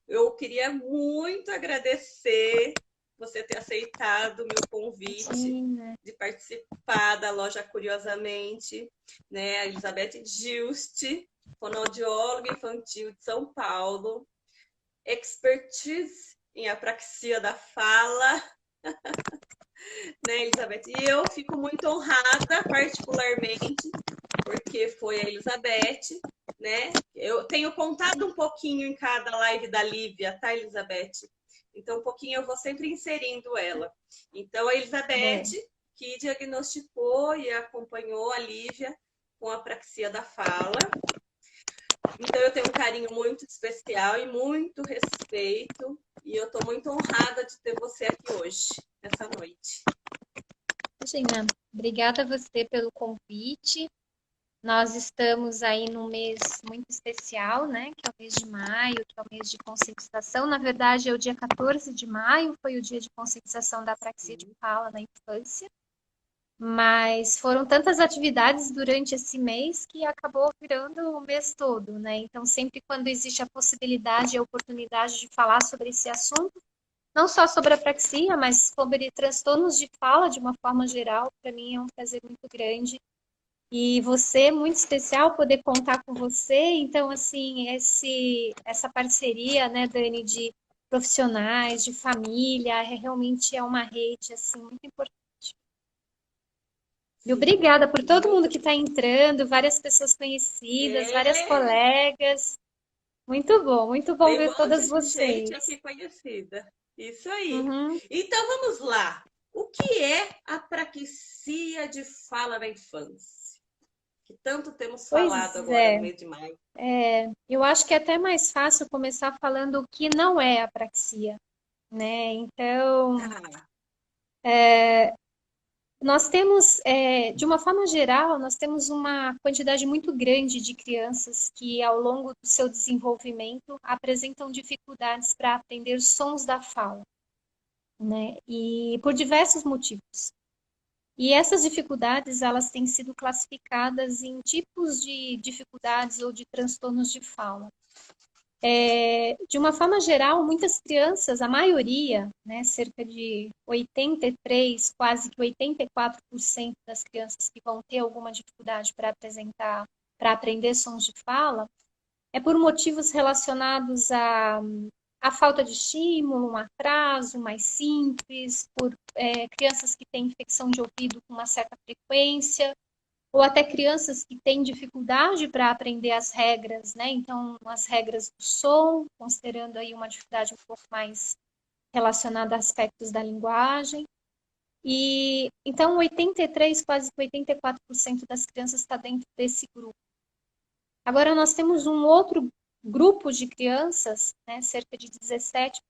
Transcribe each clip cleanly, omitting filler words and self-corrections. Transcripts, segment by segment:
Eu queria muito agradecer você ter aceitado o meu convite Imagina. de participar da loja Curiosamente, né? A Elizabeth Juste, fonoaudióloga infantil de São Paulo, expertise em apraxia da fala, né, Elizabeth? E eu fico muito honrada, particularmente, porque foi a Elizabeth, né? Eu tenho contado um pouquinho em cada live da Lívia, tá, Elizabeth? Então, um pouquinho eu vou sempre inserindo ela. Então, a Elizabeth, É. que diagnosticou e acompanhou a Lívia com a apraxia da fala. Então, eu tenho um carinho muito especial e muito respeito. E eu estou muito honrada de ter você aqui hoje, nessa noite. Imagina. Obrigada a você pelo convite. Nós estamos aí num mês muito especial, né? Que é o mês de maio, que é o mês de conscientização. Na verdade, é o dia 14 de maio, foi o dia de conscientização da apraxia de fala na infância. Mas foram tantas atividades durante esse mês que acabou virando o mês todo, né? Então, sempre quando existe a possibilidade e a oportunidade de falar sobre esse assunto, não só sobre a apraxia, mas sobre transtornos de fala de uma forma geral, para mim é um prazer muito grande. E você, muito especial, poder contar com você. Então, assim, essa parceria, né, Dani, de profissionais, de família, realmente é uma rede, assim, muito importante. E Sim. obrigada por E todo eu mundo que está entrando, várias pessoas conhecidas, várias é, colegas. Muito bom tem um ver todas monte de gente vocês. aqui conhecida. Isso aí. Uhum. Então vamos lá. O que é apraxia de fala na infância? Que tanto temos falado Pois agora no é, mês de maio. eu acho que é até mais fácil começar falando o que não é apraxia, né? Então, Ah, nós temos, de uma forma geral, nós temos uma quantidade muito grande de crianças que, ao longo do seu desenvolvimento, apresentam dificuldades para aprender sons da fala, né? E por diversos motivos. E essas dificuldades, elas têm sido classificadas em tipos de dificuldades ou de transtornos de fala. De uma forma geral, muitas crianças, a maioria, né, cerca de 83, quase que 84% das crianças que vão ter alguma dificuldade para apresentar, para aprender sons de fala, é por motivos relacionados à falta de estímulo, um atraso mais simples, por crianças que têm infecção de ouvido com uma certa frequência, ou até crianças que têm dificuldade para aprender as regras, né? Então, as regras do som, considerando aí uma dificuldade um pouco mais relacionada a aspectos da linguagem. E então 83, quase 84% das crianças está dentro desse grupo. Agora nós temos um outro grupo de crianças, né, cerca de 17%,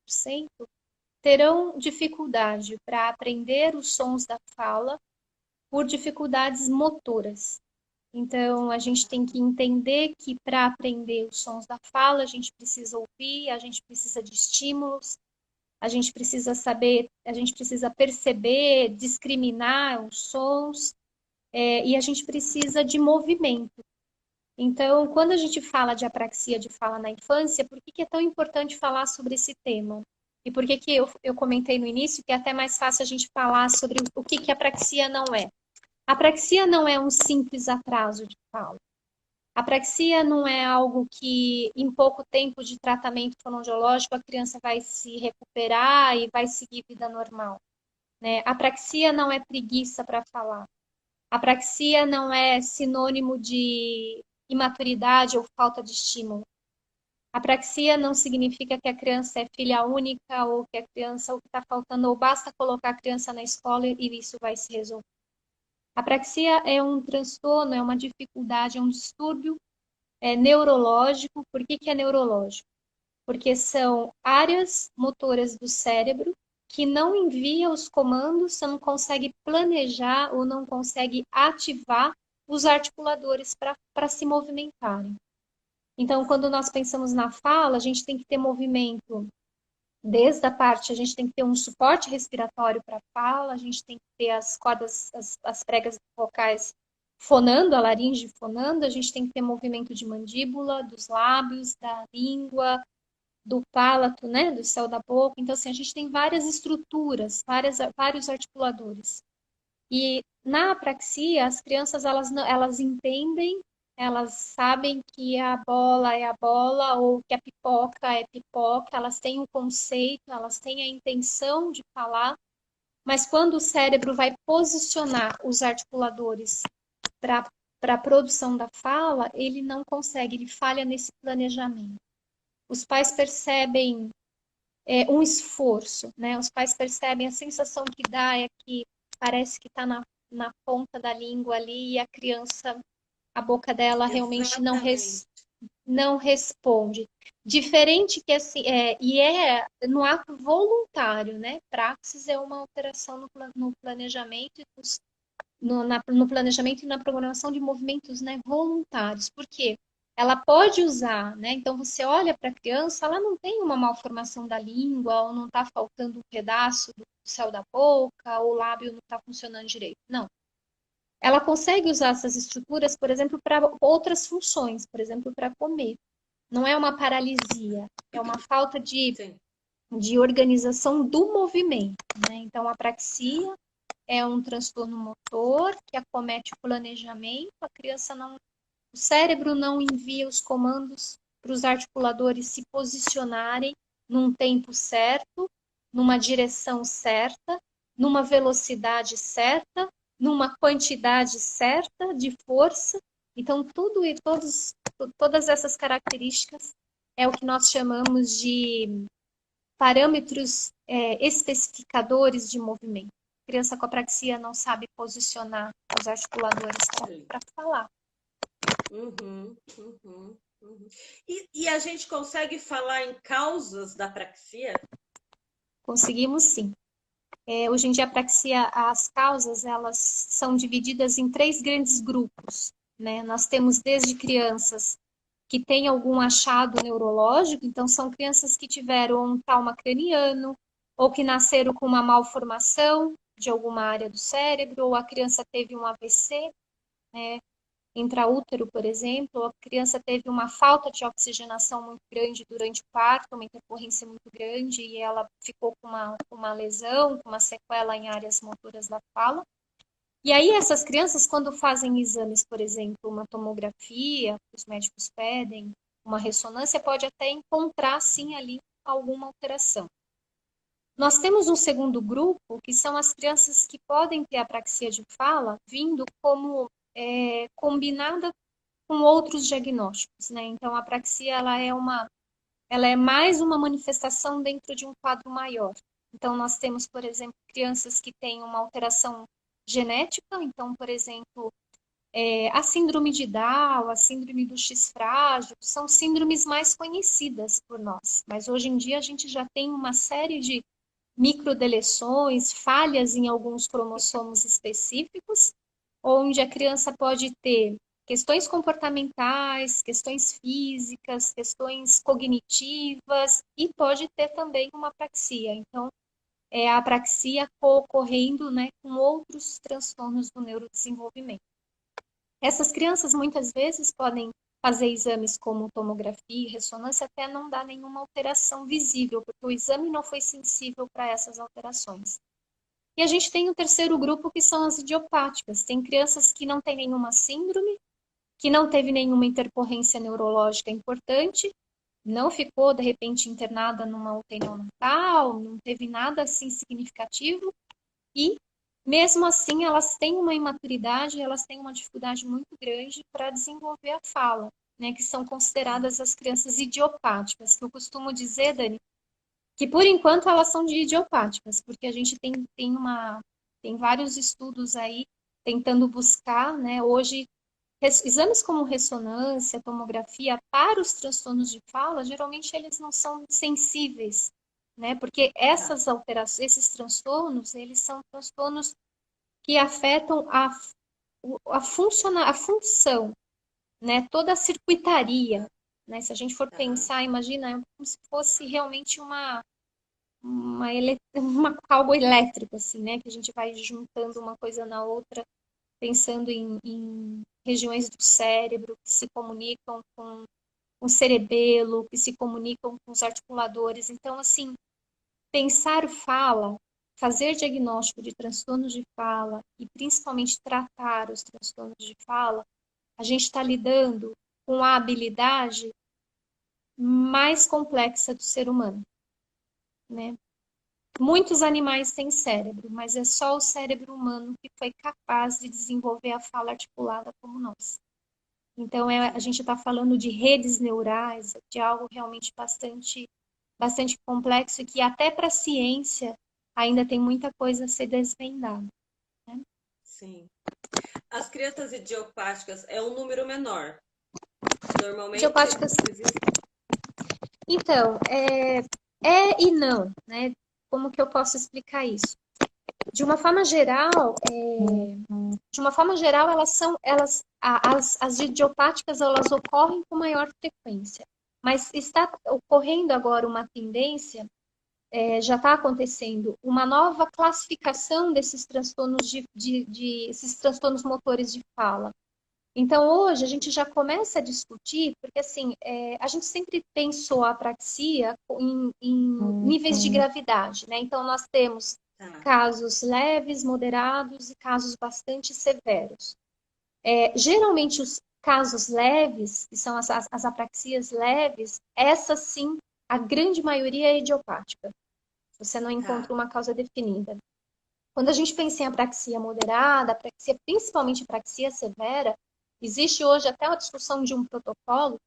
terão dificuldade para aprender os sons da fala por dificuldades motoras. Então, a gente tem que entender que para aprender os sons da fala, a gente precisa ouvir, a gente precisa de estímulos, a gente precisa saber, a gente precisa perceber, discriminar os sons, e a gente precisa de movimento. Então, quando a gente fala de apraxia de fala na infância, por que é tão importante falar sobre esse tema? E por que eu comentei no início que é até mais fácil a gente falar sobre o que apraxia não é? A apraxia não é um simples atraso de fala. A apraxia não é algo que, em pouco tempo de tratamento fonoaudiológico, a criança vai se recuperar e vai seguir vida normal, né? A apraxia não é preguiça para falar. A apraxia não é sinônimo de imaturidade ou falta de estímulo. A apraxia não significa que a criança é filha única ou que a criança, o que está faltando, ou basta colocar a criança na escola e isso vai se resolver. A apraxia é um transtorno, é uma dificuldade, é um distúrbio neurológico. Por que é neurológico? Porque são áreas motoras do cérebro que não envia os comandos, não consegue planejar ou não consegue ativar os articuladores para se movimentarem. Então, quando nós pensamos na fala, a gente tem que ter movimento desde a parte, a gente tem que ter um suporte respiratório para a fala, a gente tem que ter as cordas, as pregas vocais fonando, a laringe fonando, a gente tem que ter movimento de mandíbula, dos lábios, da língua, do palato, né, do céu da boca. Então, assim, a gente tem várias estruturas, vários articuladores. E na apraxia, as crianças, elas entendem, elas sabem que é a bola, ou que a pipoca é pipoca, elas têm o conceito, elas têm a intenção de falar, mas quando o cérebro vai posicionar os articuladores para a produção da fala, ele não consegue, ele falha nesse planejamento. Os pais percebem um esforço, né? Os pais percebem, a sensação que dá é que parece que está na ponta da língua ali e a criança, a boca dela realmente Exatamente. não responde. Diferente que assim, e é no ato voluntário, né? Praxis é uma alteração no planejamento no planejamento e na programação de movimentos, né, voluntários. Por quê? Ela pode usar, né? Então você olha para a criança, ela não tem uma malformação da língua, ou não está faltando um pedaço do céu da boca, ou o lábio não está funcionando direito. Não. Ela consegue usar essas estruturas, por exemplo, para outras funções, por exemplo, para comer. Não é uma paralisia, é uma falta de organização do movimento, né? Então, a apraxia é um transtorno motor que acomete o planejamento, a criança não, o cérebro não envia os comandos para os articuladores se posicionarem num tempo certo, numa direção certa, numa velocidade certa, numa quantidade certa de força. Então, todas essas características é o que nós chamamos de parâmetros especificadores de movimento. A criança com apraxia não sabe posicionar os articuladores para falar. Uhum, uhum, uhum. E a gente consegue falar em causas da apraxia? Conseguimos sim. Hoje em dia, a apraxia, as causas, elas são divididas em 3 grandes grupos, né? Nós temos desde crianças que têm algum achado neurológico, então são crianças que tiveram um trauma craniano, ou que nasceram com uma malformação de alguma área do cérebro, ou a criança teve um AVC, né, intraútero, por exemplo, a criança teve uma falta de oxigenação muito grande durante o parto, uma intercorrência muito grande, e ela ficou com uma lesão, com uma sequela em áreas motoras da fala. E aí essas crianças, quando fazem exames, por exemplo, uma tomografia, os médicos pedem, uma ressonância, pode até encontrar, sim, ali alguma alteração. Nós temos um segundo grupo, que são as crianças que podem ter apraxia de fala, vindo como combinada com outros diagnósticos, né? Então, a apraxia, ela é mais uma manifestação dentro de um quadro maior. Então, nós temos, por exemplo, crianças que têm uma alteração genética, então, por exemplo, a síndrome de Down, a síndrome do X frágil, são síndromes mais conhecidas por nós, mas hoje em dia a gente já tem uma série de microdeleções, falhas em alguns cromossomos específicos, onde a criança pode ter questões comportamentais, questões físicas, questões cognitivas e pode ter também uma apraxia. Então, é a apraxia ocorrendo, né, com outros transtornos do neurodesenvolvimento. Essas crianças muitas vezes podem fazer exames como tomografia e ressonância até não dar nenhuma alteração visível, porque o exame não foi sensível para essas alterações. E a gente tem o terceiro grupo, que são as idiopáticas. Tem crianças que não têm nenhuma síndrome, que não teve nenhuma intercorrência neurológica importante, não ficou, de repente, internada numa UTI neonatal, não teve nada assim significativo, e mesmo assim elas têm uma imaturidade, elas têm uma dificuldade muito grande para desenvolver a fala, né, que são consideradas as crianças idiopáticas, que eu costumo dizer, Dani, que por enquanto elas são de idiopáticas, porque a gente tem vários estudos aí tentando buscar, né, hoje, exames como ressonância, tomografia, para os transtornos de fala, geralmente eles não são sensíveis, né, porque essas alterações, esses transtornos, eles são transtornos que afetam a função, né, toda a circuitaria, né, se a gente for pensar, imagina, é como se fosse realmente algo elétrico, assim, né? Que a gente vai juntando uma coisa na outra, pensando em regiões do cérebro que se comunicam o cerebelo, que se comunicam com os articuladores. Então, assim, pensar fala, fazer diagnóstico de transtornos de fala e principalmente tratar os transtornos de fala, a gente está lidando com a habilidade mais complexa do ser humano, né? Muitos animais têm cérebro, mas é só o cérebro humano que foi capaz de desenvolver a fala articulada como nós. Então, a gente está falando de redes neurais, de algo realmente bastante complexo e que até para a ciência ainda tem muita coisa a ser desvendada. Né? Sim. As crianças idiopáticas é um número menor. Normalmente Idiopáticas. existe. Então, e não, né? Como que eu posso explicar isso? De uma forma geral, as idiopáticas elas ocorrem com maior frequência, mas está ocorrendo agora uma tendência, já está acontecendo uma nova classificação desses transtornos esses transtornos motores de fala. Então, hoje, a gente já começa a discutir, porque, assim, a gente sempre pensou a apraxia em níveis de gravidade, né? Então, nós temos casos leves, moderados e casos bastante severos. Geralmente, os casos leves, que são as apraxias leves, essas, sim, a grande maioria é idiopática. Você não encontra uma causa definida. Quando a gente pensa em apraxia moderada, apraxia, principalmente apraxia severa, existe hoje até uma discussão de um protocolo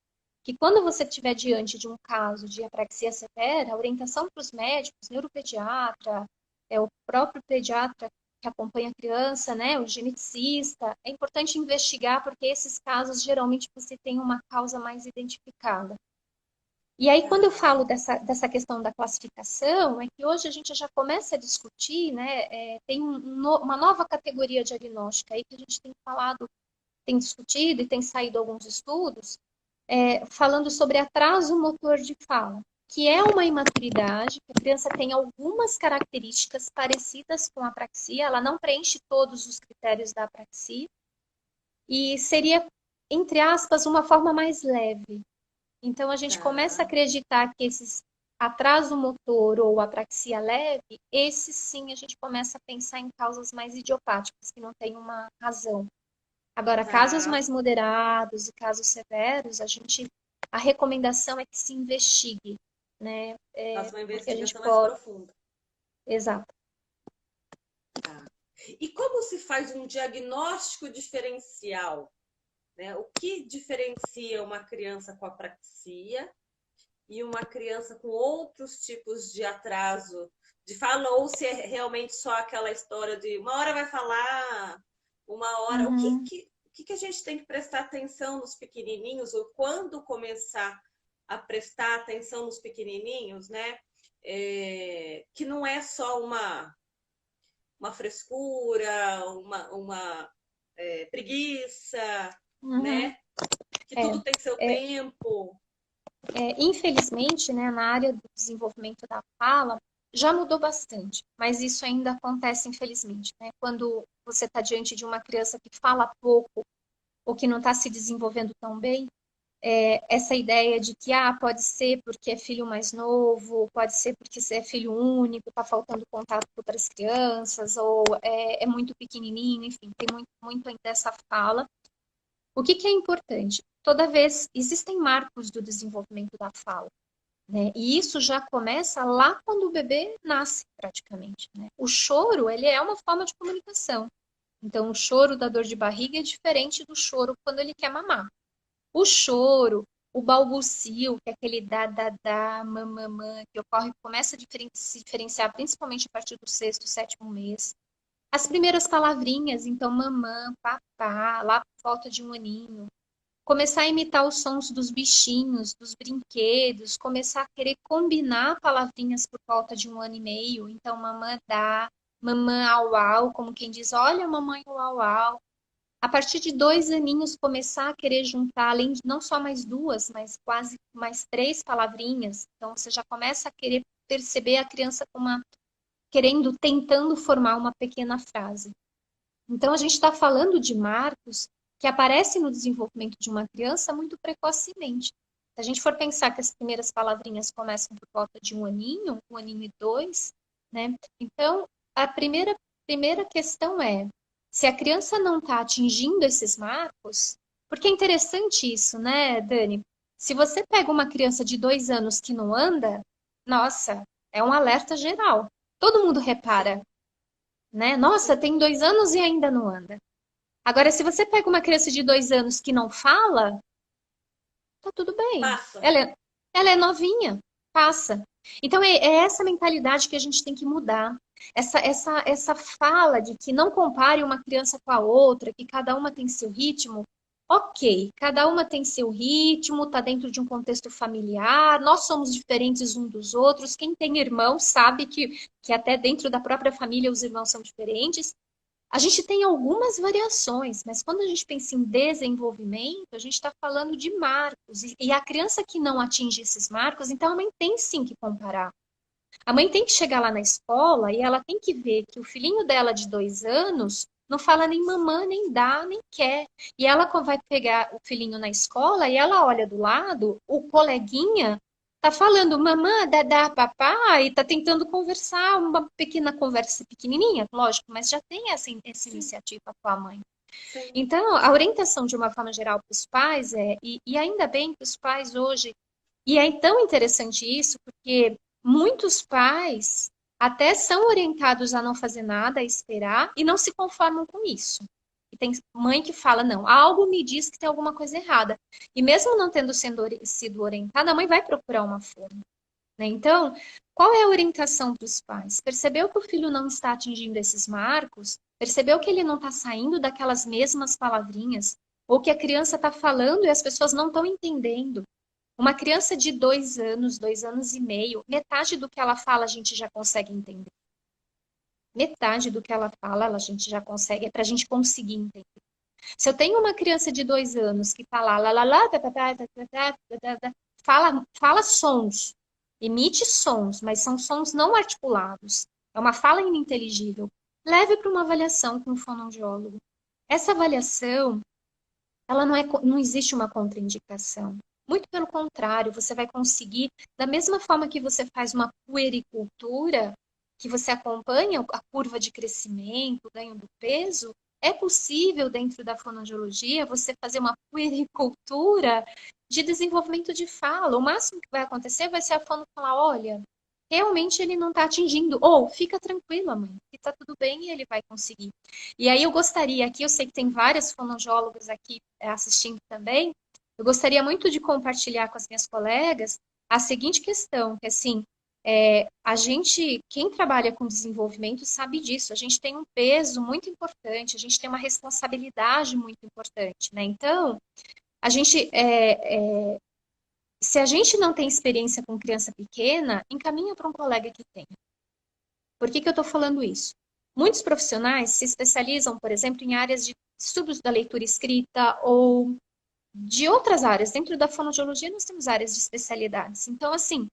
que quando você estiver diante de um caso de apraxia severa, a orientação para os médicos, neuropediatra, o próprio pediatra que acompanha a criança, né, o geneticista, é importante investigar porque esses casos geralmente você tem uma causa mais identificada. E aí, quando eu falo dessa questão da classificação, é que hoje a gente já começa a discutir, né, tem uma nova categoria diagnóstica aí que a gente tem falado, tem discutido e tem saído alguns estudos, falando sobre atraso motor de fala, que é uma imaturidade, que a criança tem algumas características parecidas com a apraxia, ela não preenche todos os critérios da apraxia, e seria, entre aspas, uma forma mais leve. Então, a gente começa a acreditar que esses atraso motor ou apraxia leve, esses sim a gente começa a pensar em causas mais idiopáticas, que não tem uma razão. Agora, casos mais moderados e casos severos, a recomendação é que se investigue, né? Faça uma Porque a gente investigação mais pode... profunda. Exato. E como se faz um diagnóstico diferencial? Né? O que diferencia uma criança com apraxia e uma criança com outros tipos de atraso de fala, ou se é realmente só aquela história de uma hora vai falar, uma hora. Uhum. O que a gente tem que prestar atenção nos pequenininhos, ou quando começar a prestar atenção nos pequenininhos, né? Que não é só uma frescura, uma preguiça, Uhum. né? Que tudo tem seu tempo. Infelizmente, né, na área do desenvolvimento da fala, já mudou bastante, mas isso ainda acontece, infelizmente. Né? Quando você está diante de uma criança que fala pouco ou que não está se desenvolvendo tão bem, essa ideia de que pode ser porque é filho mais novo, pode ser porque você é filho único, está faltando contato com outras crianças, ou é muito pequenininho, enfim, tem muito ainda essa fala. O que é importante? Toda vez existem marcos do desenvolvimento da fala, né? E isso já começa lá quando o bebê nasce, praticamente. Né? O choro, ele é uma forma de comunicação. Então, o choro da dor de barriga é diferente do choro quando ele quer mamar. O choro, o balbucio, que é aquele da, mamamã, que ocorre, começa a se diferenciar principalmente a partir do sexto, sétimo mês. As primeiras palavrinhas, então, mamã, papá, lá por volta de um aninho. Começar a imitar os sons dos bichinhos, dos brinquedos, começar a querer combinar palavrinhas por volta de um ano e meio. Então, mamã dá, mamã au au, como quem diz, olha, mamãe au au. A partir de 2 aninhos, começar a querer juntar, além de não só mais 2, mas quase mais 3 palavrinhas. Então, você já começa a querer perceber a criança tentando formar uma pequena frase. Então, a gente está falando de marcos que aparecem no desenvolvimento de uma criança muito precocemente. a gente for pensar que as primeiras palavrinhas começam por volta de 1 aninho e 2, né? Então, a primeira questão é, se a criança não está atingindo esses marcos, porque é interessante isso, né, Dani? Se você pega uma criança de 2 anos que não anda, nossa, é um alerta geral. Todo mundo repara, né? Nossa, tem 2 anos e ainda não anda. Agora, se você pega uma criança de 2 anos que não fala, tá tudo bem. Passa. Ela é novinha, passa. Então, é essa mentalidade que a gente tem que mudar. Essa fala de que não compare uma criança com a outra, que cada uma tem seu ritmo. Ok, cada uma tem seu ritmo, está dentro de um contexto familiar, nós somos diferentes uns dos outros. Quem tem irmão sabe que até dentro da própria família os irmãos são diferentes. A gente tem algumas variações, mas quando a gente pensa em desenvolvimento, a gente está falando de marcos. E a criança que não atinge esses marcos, então a mãe tem sim que comparar. A mãe tem que chegar lá na escola e ela tem que ver que o filhinho dela de 2 anos não fala nem mamã, nem dá, nem quer. E ela vai pegar o filhinho na escola e ela olha do lado, o coleguinha tá falando mamã, dadá, papá, e tá tentando conversar, uma pequena conversa pequenininha, lógico, mas já tem essa iniciativa com a mãe. Sim. Então, a orientação de uma forma geral para os pais e ainda bem que os pais hoje, e é tão interessante isso, porque muitos pais até são orientados a não fazer nada, a esperar, e não se conformam com isso. E tem mãe que fala, não, algo me diz que tem alguma coisa errada. E mesmo não tendo sido orientada, a mãe vai procurar uma forma. Né? Então, qual é a orientação para os pais? Percebeu que o filho não está atingindo esses marcos? Percebeu que ele não está saindo daquelas mesmas palavrinhas? Ou que a criança está falando e as pessoas não estão entendendo? Uma criança de 2 anos, 2 anos e meio, metade do que ela fala a gente já consegue entender. Metade do que ela fala a gente já consegue, é para a gente conseguir entender. Se eu tenho uma criança de 2 anos que está lá, fala sons, emite sons, mas são sons não articulados. É uma fala ininteligível. Leve para uma avaliação com um fonoaudiólogo. Essa avaliação, ela não existe uma contraindicação. Muito pelo contrário, você vai conseguir, da mesma forma que você faz uma puericultura, que você acompanha a curva de crescimento, o ganho do peso, é possível, dentro da fonoaudiologia, você fazer uma puericultura de desenvolvimento de fala. O máximo que vai acontecer vai ser a fono falar, olha, realmente ele não está atingindo. Ou, fica tranquila, mãe, que está tudo bem e ele vai conseguir. E aí eu gostaria, aqui eu sei que tem várias fonoaudiólogas aqui assistindo também, eu gostaria muito de compartilhar com as minhas colegas a seguinte questão, que assim, a gente, quem trabalha com desenvolvimento sabe disso, a gente tem um peso muito importante, a gente tem uma responsabilidade muito importante, né? Então, a gente, se a gente não tem experiência com criança pequena, encaminha para um colega que tem. Por que eu estou falando isso? Muitos profissionais se especializam, por exemplo, em áreas de estudos da leitura escrita ou de outras áreas. Dentro da fonoaudiologia, nós temos áreas de especialidades. Então, assim,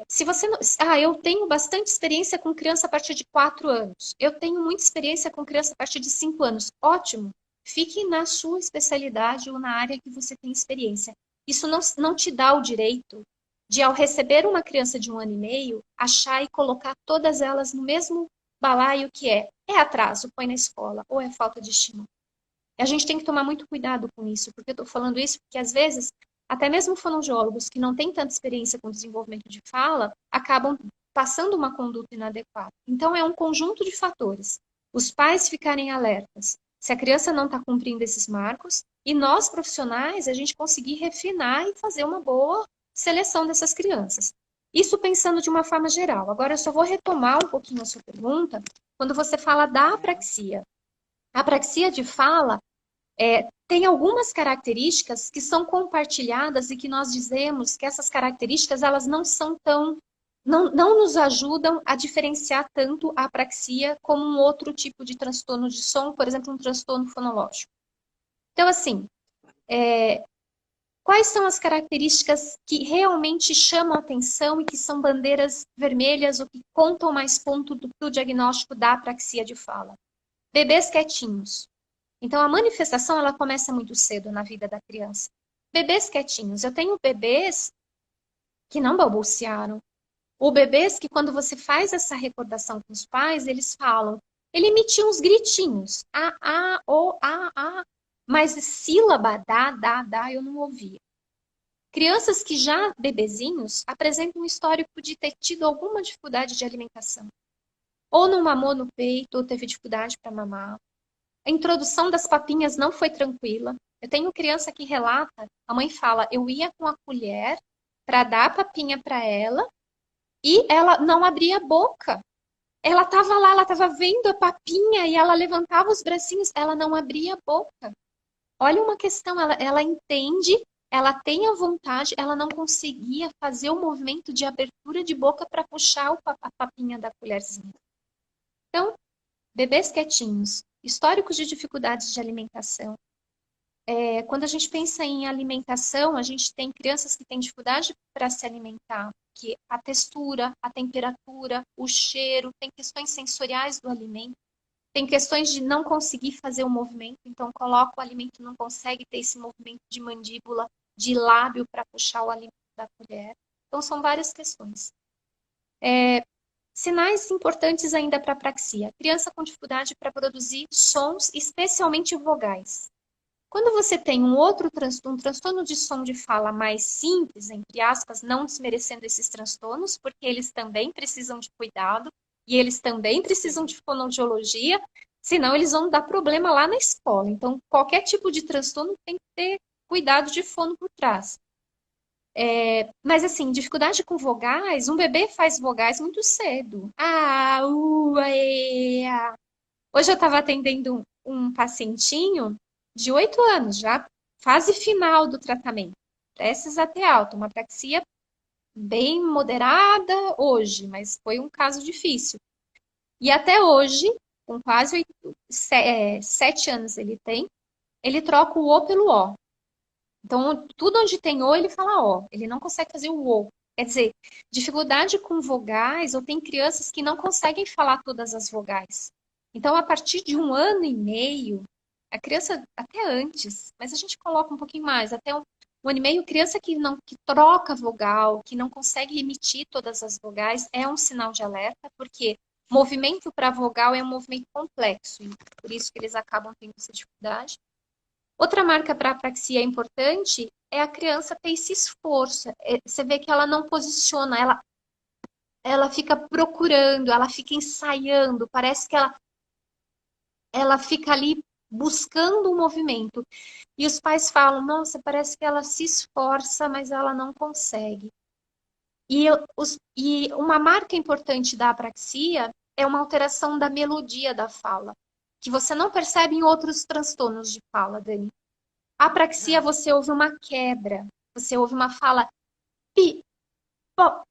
se você não... eu tenho bastante experiência com criança a partir de 4 anos. Eu tenho muita experiência com criança a partir de 5 anos. Ótimo. Fique na sua especialidade ou na área que você tem experiência. Isso não te dá o direito de, ao receber uma criança de 1 ano e meio, achar e colocar todas elas no mesmo balaio que é atraso, põe na escola, ou é falta de estímulo. A gente tem que tomar muito cuidado com isso, porque eu estou falando isso porque, às vezes, até mesmo fonoaudiólogos que não têm tanta experiência com desenvolvimento de fala, acabam passando uma conduta inadequada. Então, é um conjunto de fatores. Os pais ficarem alertas se a criança não está cumprindo esses marcos, e nós, profissionais, a gente conseguir refinar e fazer uma boa seleção dessas crianças. Isso pensando de uma forma geral. Agora, eu só vou retomar um pouquinho a sua pergunta quando você fala da apraxia. A apraxia de fala tem algumas características que são compartilhadas e que nós dizemos que essas características elas não são tão... Não nos ajudam a diferenciar tanto a apraxia como um outro tipo de transtorno de som, por exemplo, um transtorno fonológico. Então, assim, quais são as características que realmente chamam a atenção e que são bandeiras vermelhas ou que contam mais ponto do diagnóstico da apraxia de fala? Bebês quietinhos. Então, a manifestação ela começa muito cedo na vida da criança. bebês quietinhos. Eu tenho bebês que não balbuciaram. Ou bebês que, quando você faz essa recordação com os pais, eles falam. Ele emitia uns gritinhos. O, a. Mas sílaba, dá, eu não ouvia. Crianças que já bebezinhos apresentam um histórico de ter tido alguma dificuldade de alimentação. Ou não mamou no peito, ou teve dificuldade para mamar. A introdução das papinhas não foi tranquila. Eu tenho criança que relata, a mãe fala, eu ia com a colher para dar a papinha para ela e ela não abria a boca. Ela estava lá, ela estava vendo a papinha e ela levantava os bracinhos, ela não abria a boca. Olha uma questão, ela entende, ela tem a vontade, ela não conseguia fazer o movimento de abertura de boca para puxar a papinha da colherzinha. Então, bebês quietinhos, históricos de dificuldades de alimentação. Quando a gente pensa em alimentação, a gente tem crianças que têm dificuldade para se alimentar, que a textura, a temperatura, o cheiro, tem questões sensoriais do alimento, tem questões de não conseguir fazer o movimento, então coloca o alimento, não consegue ter esse movimento de mandíbula, de lábio para puxar o alimento da colher. Então são várias questões. Sinais importantes ainda para a apraxia. Criança com dificuldade para produzir sons, especialmente vogais. Quando você tem um transtorno de som de fala mais simples, entre aspas, não desmerecendo esses transtornos, porque eles também precisam de cuidado e eles também precisam de fonoaudiologia, senão eles vão dar problema lá na escola. Então, qualquer tipo de transtorno tem que ter cuidado de fono por trás. Mas, assim, dificuldade com vogais, um bebê faz vogais muito cedo. A. Hoje eu estava atendendo um pacientinho de 8 anos, já fase final do tratamento, prestes a ter alta, uma apraxia bem moderada hoje, mas foi um caso difícil. E até hoje, com quase 7 anos ele troca o O pelo O. Então, tudo onde tem O, ele fala O. Ele não consegue fazer o O. Quer dizer, dificuldade com vogais, ou tem crianças que não conseguem falar todas as vogais. Então, a partir de 1 ano e meio, a criança, até antes, mas a gente coloca um pouquinho mais, até 1 ano e meio, criança que troca vogal, que não consegue emitir todas as vogais, é um sinal de alerta, porque movimento para vogal é um movimento complexo, e por isso que eles acabam tendo essa dificuldade. Outra marca para apraxia importante é a criança ter esse esforço. Você vê que ela não posiciona, ela fica procurando, ela fica ensaiando, parece que ela fica ali buscando o movimento. E os pais falam, nossa, parece que ela se esforça, mas ela não consegue. E uma marca importante da apraxia é uma alteração da melodia da fala, que você não percebe em outros transtornos de fala, Dani. A apraxia, você ouve uma quebra, você ouve uma fala pipoca,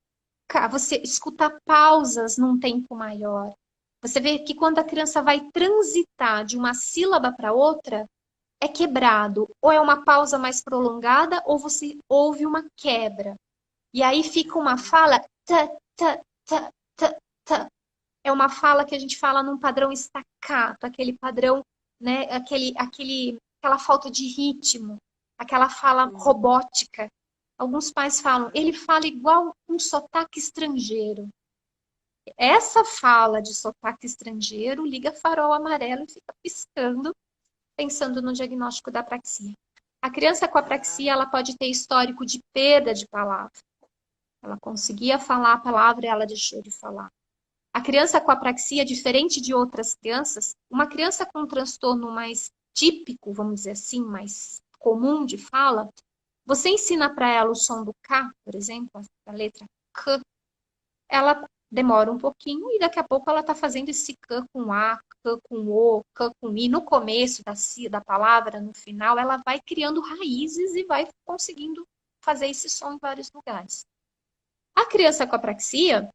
você escuta pausas num tempo maior. Você vê que quando a criança vai transitar de uma sílaba para outra, é quebrado. Ou é uma pausa mais prolongada, ou você ouve uma quebra. E aí fica uma fala ta, ta, ta, ta, ta. É uma fala que a gente fala num padrão staccato, aquele padrão, né, aquela falta de ritmo, aquela fala robótica. Alguns pais falam, ele fala igual um sotaque estrangeiro. Essa fala de sotaque estrangeiro liga farol amarelo e fica piscando, pensando no diagnóstico da apraxia. A criança com apraxia, ela pode ter histórico de perda de palavra. Ela conseguia falar a palavra e ela deixou de falar. A criança com apraxia, diferente de outras crianças, uma criança com um transtorno mais típico, vamos dizer assim, mais comum de fala, você ensina para ela o som do K, por exemplo, a letra K, ela demora um pouquinho e daqui a pouco ela está fazendo esse K com A, K com O, K com I. No começo da palavra, no final, ela vai criando raízes e vai conseguindo fazer esse som em vários lugares. A criança com apraxia,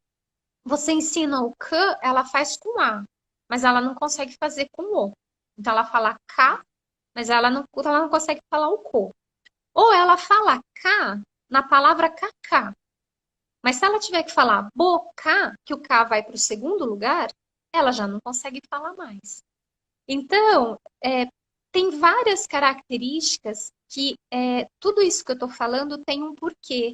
você ensina o K, ela faz com A, mas ela não consegue fazer com O. Então ela fala K, mas ela não consegue falar o CO. Ou ela fala K na palavra KK. Mas se ela tiver que falar boca, que o K vai para o segundo lugar, ela já não consegue falar mais. Então, tem várias características que tudo isso que eu estou falando tem um porquê.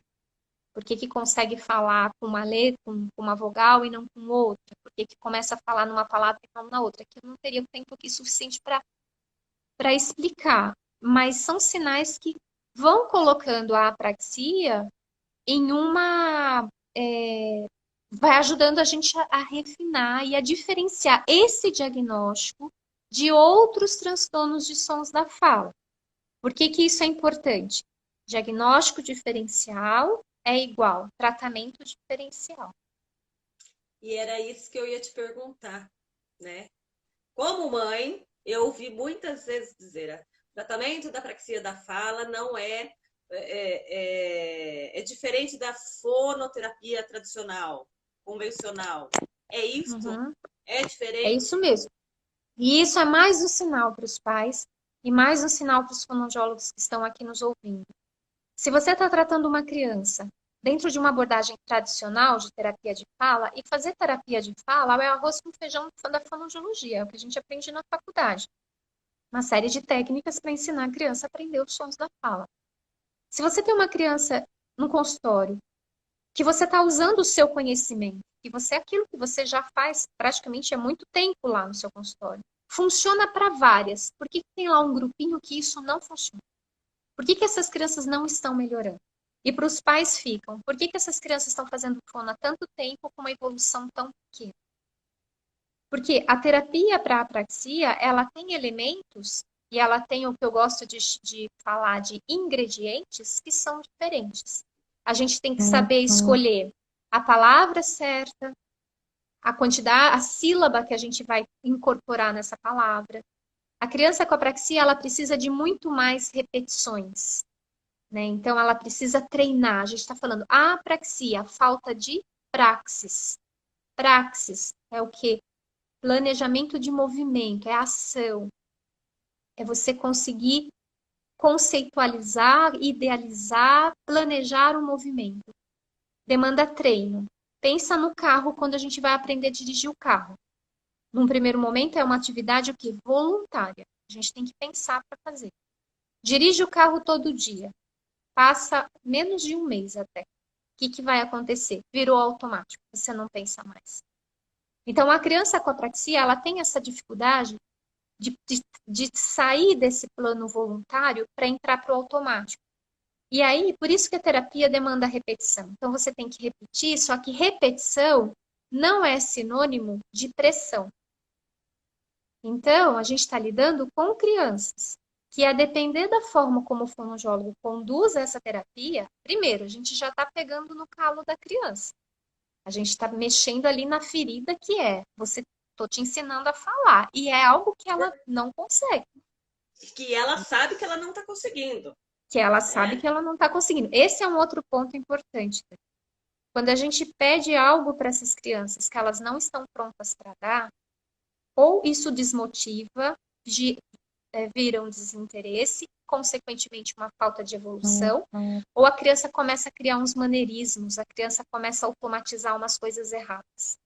Por que que consegue falar com uma letra, com uma vogal e não com outra? Por que que começa a falar numa palavra e não na outra? Que eu não teria tempo aqui suficiente para explicar. Mas são sinais que vão colocando a apraxia em uma... vai ajudando a gente a refinar e a diferenciar esse diagnóstico de outros transtornos de sons da fala. Por que que isso é importante? Diagnóstico diferencial é igual tratamento diferencial. E era isso que eu ia te perguntar, né? Como mãe, eu ouvi muitas vezes dizer: tratamento da apraxia da fala não é diferente da fonoterapia tradicional, convencional. É isso? Uhum. É É diferente? isso mesmo. E isso é mais um sinal para os pais e mais um sinal para os fonoaudiólogos que estão aqui nos ouvindo. Se você está tratando uma criança dentro de uma abordagem tradicional de terapia de fala, e fazer terapia de fala é arroz com feijão da fonoaudiologia, é o que a gente aprende na faculdade. Uma série de técnicas para ensinar a criança a aprender os sons da fala. Se você tem uma criança no consultório, que você está usando o seu conhecimento, que você aquilo que você já faz praticamente há muito tempo lá no seu consultório, funciona para várias. Por que tem lá um grupinho que isso não funciona? Por que essas crianças não estão melhorando? E para os pais ficam. Por que essas crianças estão fazendo fono há tanto tempo com uma evolução tão pequena? Porque a terapia para a apraxia, ela tem elementos e ela tem o que eu gosto de falar de ingredientes que são diferentes. A gente tem que saber escolher a palavra certa, a quantidade, a sílaba que a gente vai incorporar nessa palavra. A criança com apraxia, ela precisa de muito mais repetições, né? Então, ela precisa treinar. A gente está falando apraxia, falta de praxis. Praxis é o quê? Planejamento de movimento, é ação. É você conseguir conceitualizar, idealizar, planejar um movimento. Demanda treino. Pensa no carro quando a gente vai aprender a dirigir o carro. Num primeiro momento, é uma atividade o quê? Voluntária. A gente tem que pensar para fazer. Dirige o carro todo dia. Passa menos de um mês até. O que vai acontecer? Virou automático. Você não pensa mais. Então, a criança com apraxia, ela tem essa dificuldade de sair desse plano voluntário para entrar para o automático. E aí, por isso que a terapia demanda repetição. Então, você tem que repetir, só que repetição não é sinônimo de pressão. Então, a gente está lidando com crianças que, a depender da forma como o fonoaudiólogo conduz essa terapia, primeiro, a gente já está pegando no calo da criança. A gente está mexendo ali na ferida que estou te ensinando a falar. E é algo que ela não consegue. Que ela sabe que ela não está conseguindo. Que ela sabe que ela não está conseguindo. Esse é um outro ponto importante. Quando a gente pede algo para essas crianças que elas não estão prontas para dar, ou isso desmotiva, vira um desinteresse, consequentemente uma falta de evolução, ou a criança começa a criar uns maneirismos, a criança começa a automatizar umas coisas erradas.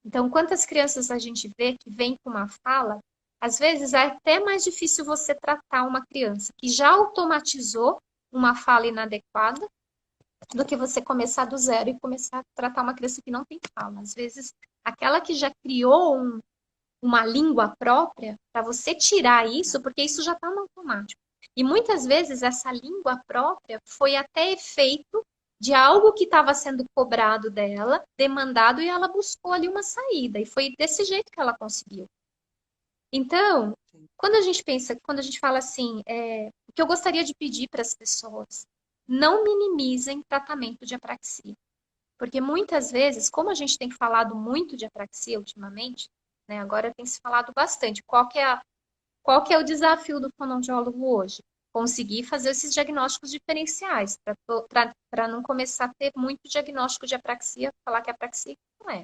Então, quantas crianças a gente vê que vem com uma fala, às vezes é até mais difícil você tratar uma criança que já automatizou uma fala inadequada do que você começar do zero e começar a tratar uma criança que não tem fala. Às vezes, aquela que já criou uma língua própria, para você tirar isso, porque isso já está no automático. E muitas vezes essa língua própria foi até efeito de algo que estava sendo cobrado dela, demandado, e ela buscou ali uma saída. E foi desse jeito que ela conseguiu. Então, quando a gente fala assim, o que eu gostaria de pedir para as pessoas, não minimizem tratamento de apraxia. Porque muitas vezes, como a gente tem falado muito de apraxia ultimamente, né, agora tem se falado bastante, qual que é o desafio do fonoaudiólogo hoje? Conseguir fazer esses diagnósticos diferenciais, para não começar a ter muito diagnóstico de apraxia, falar que apraxia não é.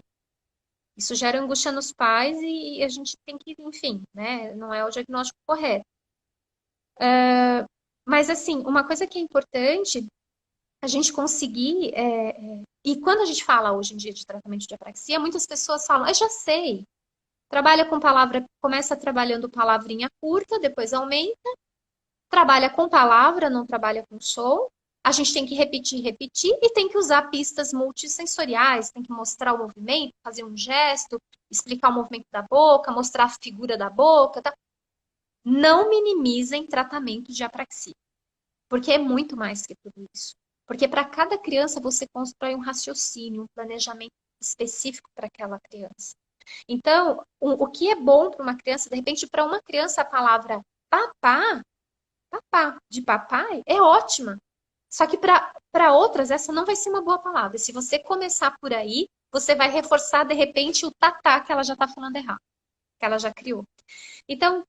Isso gera angústia nos pais e a gente tem que, enfim, né, não é o diagnóstico correto. Mas, assim, uma coisa que é importante, a gente conseguir... e quando a gente fala hoje em dia de tratamento de apraxia, muitas pessoas falam, eu já sei, trabalha com palavra, começa trabalhando palavrinha curta, depois aumenta, Trabalha com palavra, não trabalha com som. A gente tem que repetir, repetir e tem que usar pistas multissensoriais, tem que mostrar o movimento, fazer um gesto, explicar o movimento da boca, mostrar a figura da boca, tá? Não minimizem tratamento de apraxia, porque é muito mais que tudo isso. Porque para cada criança você constrói um raciocínio, um planejamento específico para aquela criança. Então, o que é bom para uma criança, de repente, para uma criança a palavra papá, papá, de papai, é ótima. Só que para outras, essa não vai ser uma boa palavra. Se você começar por aí, você vai reforçar, de repente, o tatá que ela já está falando errado, que ela já criou. Então,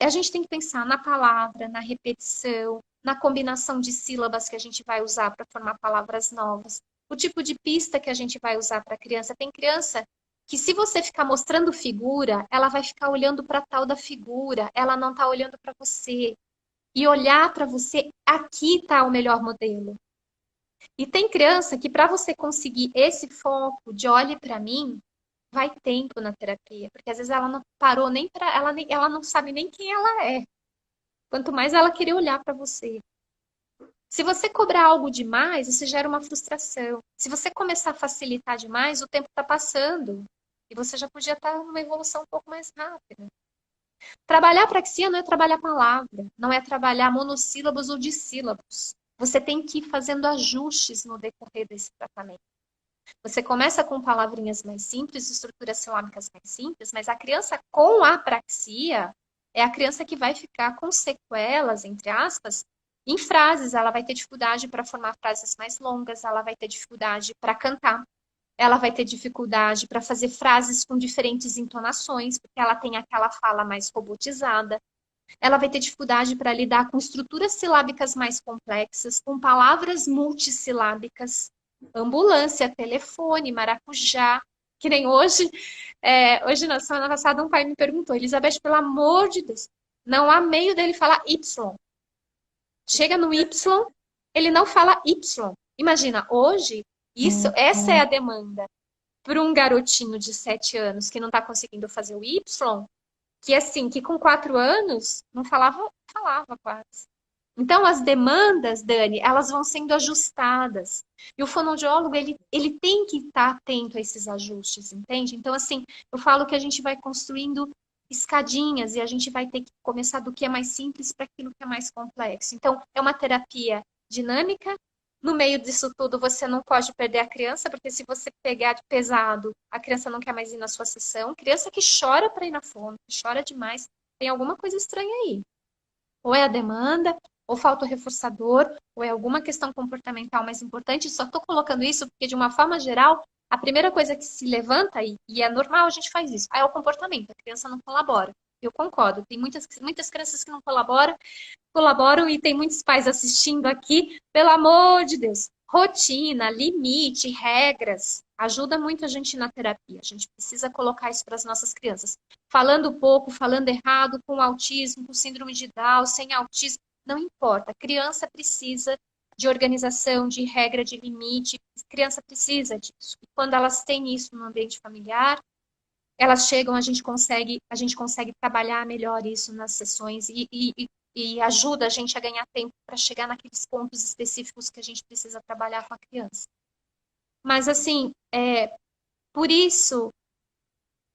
a gente tem que pensar na palavra, na repetição, na combinação de sílabas que a gente vai usar para formar palavras novas, o tipo de pista que a gente vai usar para a criança. Tem criança que, se você ficar mostrando figura, ela vai ficar olhando para tal da figura, ela não está olhando para você. E olhar para você, aqui está o melhor modelo. E tem criança que, para você conseguir esse foco de olhe para mim, vai tempo na terapia, porque às vezes ela não parou nem para ela não sabe nem quem ela é. Quanto mais ela querer olhar para você. Se você cobrar algo demais, você gera uma frustração. Se você começar a facilitar demais, o tempo está passando. E você já podia estar numa evolução um pouco mais rápida. Trabalhar apraxia não é trabalhar palavra, não é trabalhar monossílabos ou dissílabos. Você tem que ir fazendo ajustes no decorrer desse tratamento. Você começa com palavrinhas mais simples, estruturas silábicas mais simples, mas a criança com apraxia é a criança que vai ficar com sequelas, entre aspas, em frases. Ela vai ter dificuldade para formar frases mais longas, ela vai ter dificuldade para cantar, ela vai ter dificuldade para fazer frases com diferentes entonações, porque ela tem aquela fala mais robotizada. Ela vai ter dificuldade para lidar com estruturas silábicas mais complexas, com palavras multissilábicas, ambulância, telefone, maracujá, que nem hoje. Hoje, na semana passada, um pai me perguntou, Elizabeth, pelo amor de Deus, não há meio dele falar Y. Chega no Y, ele não fala Y. Imagina, hoje, essa é a demanda para um garotinho de 7 anos que não está conseguindo fazer o Y, que assim, que com 4 anos não falava quase. Então, as demandas, Dani, elas vão sendo ajustadas. E o fonoaudiólogo, ele tem que estar atento a esses ajustes, entende? Então, assim, eu falo que a gente vai construindo escadinhas e a gente vai ter que começar do que é mais simples para aquilo que é mais complexo. Então, é uma terapia dinâmica. No meio disso tudo, você não pode perder a criança, porque se você pegar de pesado, a criança não quer mais ir na sua sessão. Criança que chora para ir na fono, que chora demais, tem alguma coisa estranha aí. Ou é a demanda, ou falta o reforçador, ou é alguma questão comportamental mais importante. Só estou colocando isso porque, de uma forma geral, a primeira coisa que se levanta, e é normal a gente faz isso, é o comportamento. A criança não colabora. Eu concordo. Tem muitas crianças que não colaboram e tem muitos pais assistindo aqui. Pelo amor de Deus. Rotina, limite, regras. Ajuda muito a gente na terapia. A gente precisa colocar isso para as nossas crianças. Falando pouco, falando errado, com autismo, com síndrome de Down, sem autismo, não importa. A criança precisa de organização, de regra, de limite. A criança precisa disso. E quando elas têm isso no ambiente familiar, elas chegam, a gente consegue trabalhar melhor isso nas sessões e ajuda a gente a ganhar tempo para chegar naqueles pontos específicos que a gente precisa trabalhar com a criança. Mas, assim, por isso,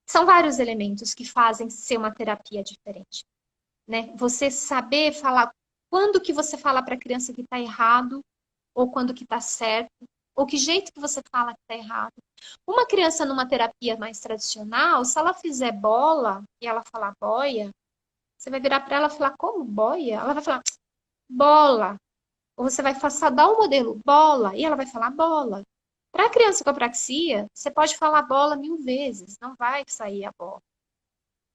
são vários elementos que fazem ser uma terapia diferente, né? Você saber falar quando que você fala para a criança que está errado ou quando que está certo, ou que jeito que você fala que está errado. Uma criança numa terapia mais tradicional, se ela fizer bola e ela falar boia, você vai virar para ela e falar, como boia? Ela vai falar, bola. Ou você vai dar o modelo, bola, e ela vai falar bola. Para a criança com apraxia, você pode falar bola 1000 vezes, não vai sair a bola.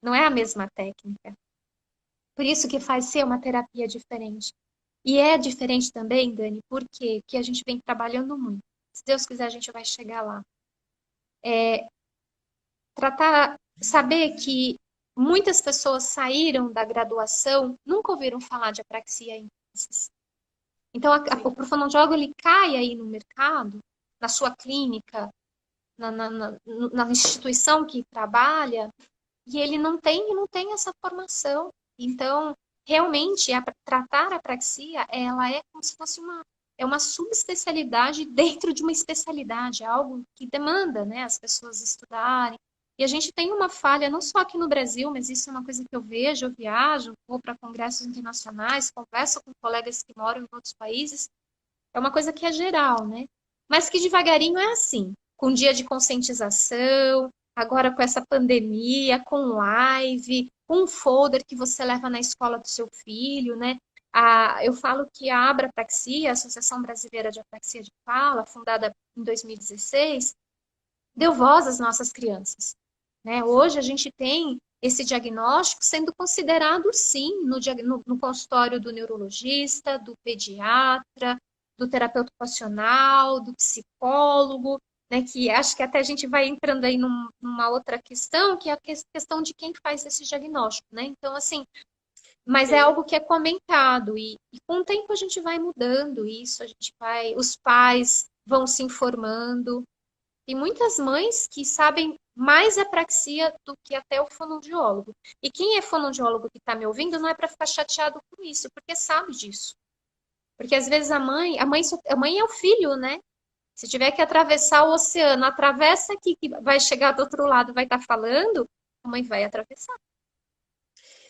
Não é a mesma técnica. Por isso que faz ser uma terapia diferente. E é diferente também, Dani, porque a gente vem trabalhando muito. Se Deus quiser, a gente vai chegar lá. Saber que muitas pessoas saíram da graduação, nunca ouviram falar de apraxia em crianças. Então, o fonoaudiólogo, ele cai aí no mercado, na sua clínica, na instituição que trabalha, e ele não tem essa formação. Então, realmente, tratar a apraxia, ela é como se fosse uma subespecialidade dentro de uma especialidade, algo que demanda, né, as pessoas estudarem. E a gente tem uma falha, não só aqui no Brasil, mas isso é uma coisa que eu vejo, eu viajo, vou para congressos internacionais, converso com colegas que moram em outros países, é uma coisa que é geral, né? Mas que devagarinho é assim, com dia de conscientização, agora com essa pandemia, com live, com um folder que você leva na escola do seu filho, né? Eu falo que a Abrapraxia, a Associação Brasileira de Apraxia de Fala, fundada em 2016, deu voz às nossas crianças, né? Hoje a gente tem esse diagnóstico sendo considerado, sim, no consultório do neurologista, do pediatra, do terapeuta ocupacional, do psicólogo, né? Que acho que até a gente vai entrando aí numa outra questão, que é a questão de quem faz esse diagnóstico, né? Então, assim, mas é Sim. algo que é comentado e com o tempo a gente vai mudando isso, os pais vão se informando, tem muitas mães que sabem mais apraxia do que até o fonoaudiólogo. E quem é fonoaudiólogo que está me ouvindo não é para ficar chateado com isso, porque sabe disso. Porque às vezes a mãe é o filho, né? Se tiver que atravessar o oceano, atravessa aqui que vai chegar do outro lado, vai estar falando, a mãe vai atravessar,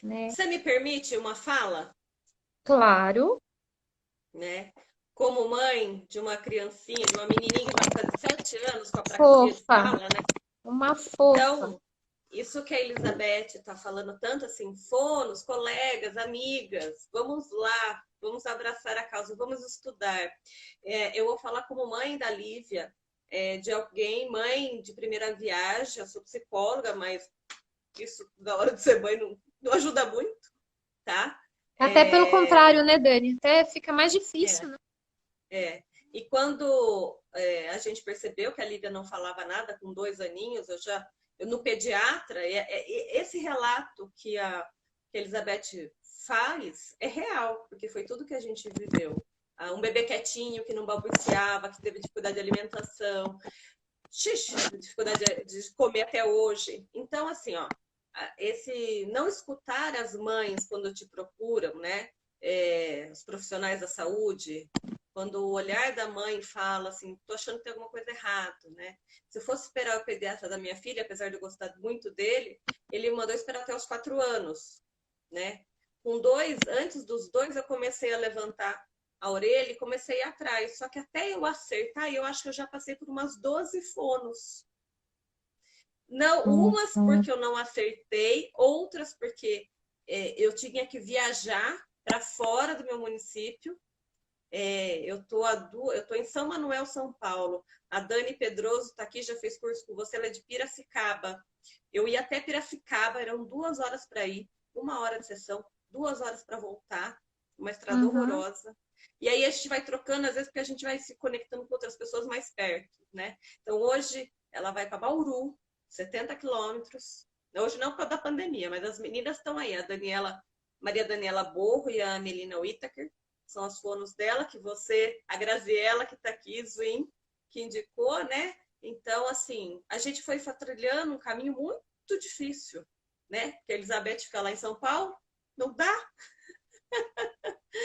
né? Você me permite uma fala, Claro, né? Como mãe de uma criancinha, de uma menininha que vai fazer 7 anos com apraxia de fofa, fala, né? uma fofa. Então, isso que a Elizabeth está falando tanto assim, fonos, colegas, amigas, vamos lá, vamos abraçar a causa, vamos estudar. Eu vou falar como mãe da Lívia, de alguém, mãe de primeira viagem, eu sou psicóloga, mas isso na hora de ser mãe não ajuda muito, tá? Até pelo É, contrário, né, Dani? Até fica mais é, difícil, né? é. E quando a gente percebeu que a Lívia não falava nada com 2 aninhos, no pediatra, esse relato que a Elizabeth faz é real, porque foi tudo que a gente viveu. Um bebê quietinho, que não balbuciava, que teve dificuldade de alimentação, dificuldade de comer até hoje. Então, assim, ó, esse não escutar as mães quando te procuram, né? Os profissionais da saúde, quando o olhar da mãe fala assim, tô achando que tem alguma coisa errada, né? Se eu fosse esperar o pediatra da minha filha, apesar de eu gostar muito dele, ele me mandou esperar até os 4 anos, né? Antes dos 2, eu comecei a levantar a orelha e comecei a ir atrás. Só que até eu acertar, eu acho que eu já passei por umas 12 fonos. Não, umas porque eu não acertei, outras porque eu tinha que viajar para fora do meu município. Eu tô em São Manuel, São Paulo. A Dani Pedroso está aqui, já fez curso com você, ela é de Piracicaba. Eu ia até Piracicaba, eram 2 horas para ir, 1 hora de sessão, 2 horas para voltar, uma estrada Uhum, horrorosa. E aí a gente vai trocando, às vezes, porque a gente vai se conectando com outras pessoas mais perto, né? Então hoje ela vai para Bauru, 70 quilômetros. Hoje não por causa da pandemia, mas as meninas estão aí, Maria Daniela Borro e a Melina Whittaker, são as fonos dela, que a Graziela, que está aqui, Zwin, que indicou, né? Então, assim, a gente foi trilhando um caminho muito difícil, né? Porque a Elizabeth fica lá em São Paulo, não dá,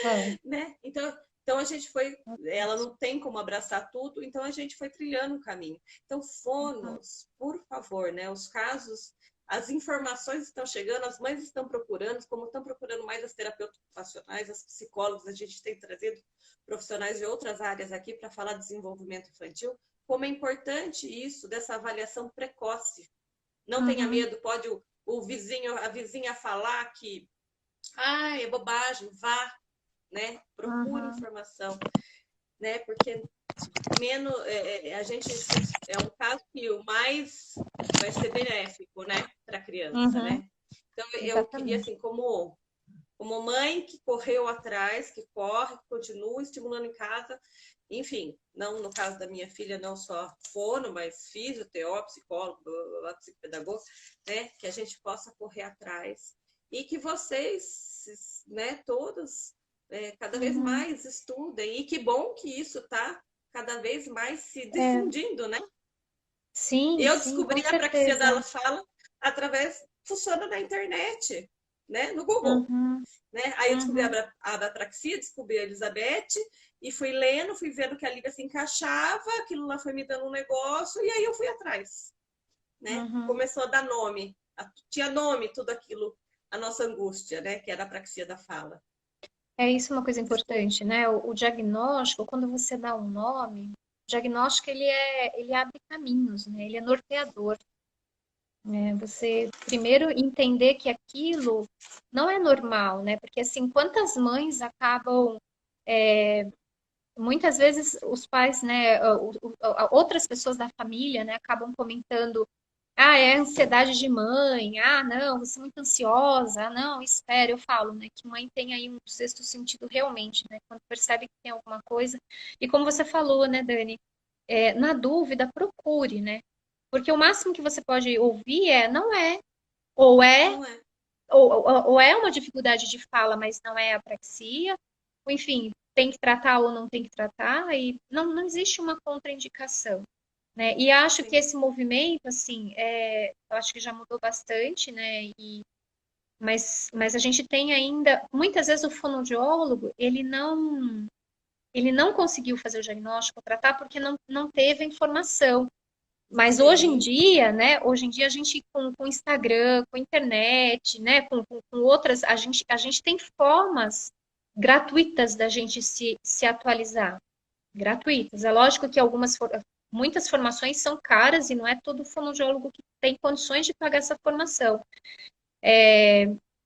é. né? Então a gente foi, ela não tem como abraçar tudo, então a gente foi trilhando um caminho. Então, fonos, por favor, né? Os casos, as informações estão chegando, as mães estão procurando, como estão procurando mais as terapeutas ocupacionais, as psicólogas, a gente tem trazido profissionais de outras áreas aqui para falar de desenvolvimento infantil, como é importante isso dessa avaliação precoce. Não tenha Uhum, medo, pode a vizinha falar que é bobagem, vá, né? Procure uhum, informação, né? Porque menos a gente é um caso que o mais vai ser benéfico, né, para a criança, uhum, né? Então eu queria exatamente. assim, como mãe que correu atrás, que corre, que continua estimulando em casa, enfim, não no caso da minha filha, não só fono, mas físio, TO, psicólogo, psicopedagogo, né, que a gente possa correr atrás e que vocês, né, todos, cada vez Uhum. mais estudem e que bom que isso está cada vez mais se É, difundindo, né? sim, Eu sim, com descobri a praxia certeza. dela fala funciona na internet, né, no Google. Uhum. Né? Aí eu descobri Uhum. a abrapraxia, descobri a Elizabeth e fui lendo, fui vendo que a Lívia se encaixava, aquilo lá foi me dando um negócio e aí eu fui atrás, né? Uhum. Começou a dar nome, tinha nome tudo aquilo, a nossa angústia, né? Que era a apraxia da fala. É isso uma coisa importante, né? O diagnóstico, quando você dá um nome, o diagnóstico ele abre caminhos, né? Ele é norteador. Né? Você primeiro entender que aquilo não é normal, né? Porque assim, quantas mães acabam muitas vezes os pais, né, outras pessoas da família, né, acabam comentando, ah, é ansiedade de mãe, ah, não, você é muito ansiosa, ah, não, espera, eu falo, né, que mãe tem aí um sexto sentido realmente, né, quando percebe que tem alguma coisa, e como você falou, né, Dani, na dúvida, procure, né, porque o máximo que você pode ouvir não é, ou é, Não é. ou é uma dificuldade de fala, mas não é apraxia, ou enfim, tem que tratar ou não tem que tratar, e não existe uma contraindicação. Né? E acho que Sim. esse movimento, assim, eu acho que já mudou bastante, né? Mas a gente tem ainda, muitas vezes o fonoaudiólogo, ele não conseguiu fazer o diagnóstico, tratar, porque não teve a informação. Mas hoje em Sim. dia, né? Hoje em dia a gente com Instagram, com internet, né? Com outras, a gente tem formas gratuitas da gente se atualizar. Gratuitas. É lógico que muitas formações são caras e não é todo fonoaudiólogo que tem condições de pagar essa formação.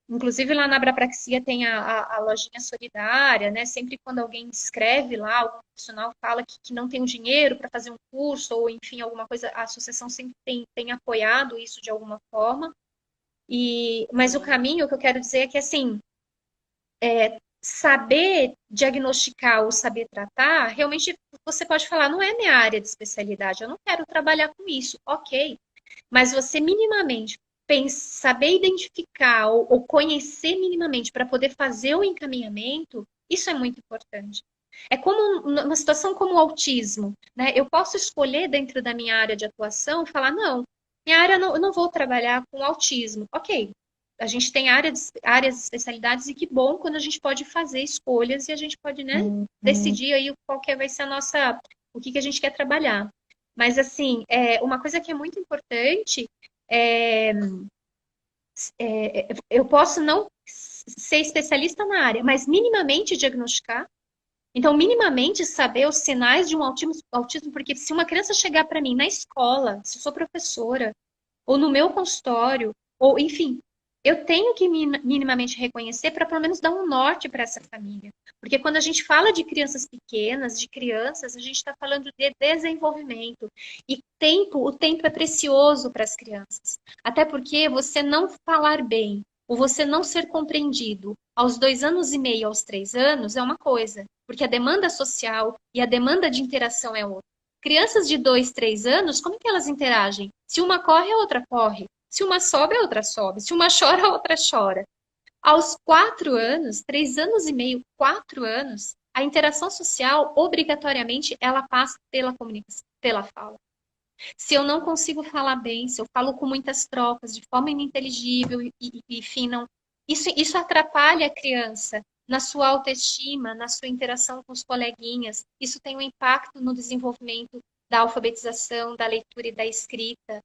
Inclusive lá na Abrapraxia tem a lojinha solidária, né? Sempre quando alguém escreve lá, algum profissional fala que não tem o dinheiro para fazer um curso ou enfim alguma coisa, a associação sempre tem apoiado isso de alguma forma. Mas o Sim. caminho que eu quero dizer é que assim, saber diagnosticar ou saber tratar, realmente você pode falar, não é minha área de especialidade, eu não quero trabalhar com isso, ok. Mas você minimamente saber identificar ou conhecer minimamente para poder fazer o encaminhamento, isso é muito importante. É como uma situação como o autismo, né? Eu posso escolher dentro da minha área de atuação falar, não, minha área não, eu não vou trabalhar com autismo. Ok, a gente tem áreas de especialidades e que bom quando a gente pode fazer escolhas e a gente pode, né, decidir aí qual que vai ser o que a gente quer trabalhar. Mas, assim, uma coisa que é muito importante é, eu posso não ser especialista na área, mas minimamente diagnosticar. Então, minimamente saber os sinais de um autismo, porque se uma criança chegar para mim na escola, se eu sou professora, ou no meu consultório, ou enfim, eu tenho que minimamente reconhecer para pelo menos dar um norte para essa família. Porque quando a gente fala de crianças pequenas, de crianças, a gente está falando de desenvolvimento. E o tempo é precioso para as crianças. Até porque você não falar bem, ou você não ser compreendido aos 2 anos e meio, aos 3 anos, é uma coisa. Porque a demanda social e a demanda de interação é outra. Crianças de 2, 3 anos, como que elas interagem? Se uma corre, a outra corre. Se uma sobe, a outra sobe. Se uma chora, a outra chora. Aos 4 anos, 3 anos e meio, 4 anos, a interação social, obrigatoriamente, ela passa pela comunicação, pela fala. Se eu não consigo falar bem, se eu falo com muitas trocas, de forma ininteligível enfim, não, isso atrapalha a criança na sua autoestima, na sua interação com os coleguinhas. Isso tem um impacto no desenvolvimento da alfabetização, da leitura e da escrita.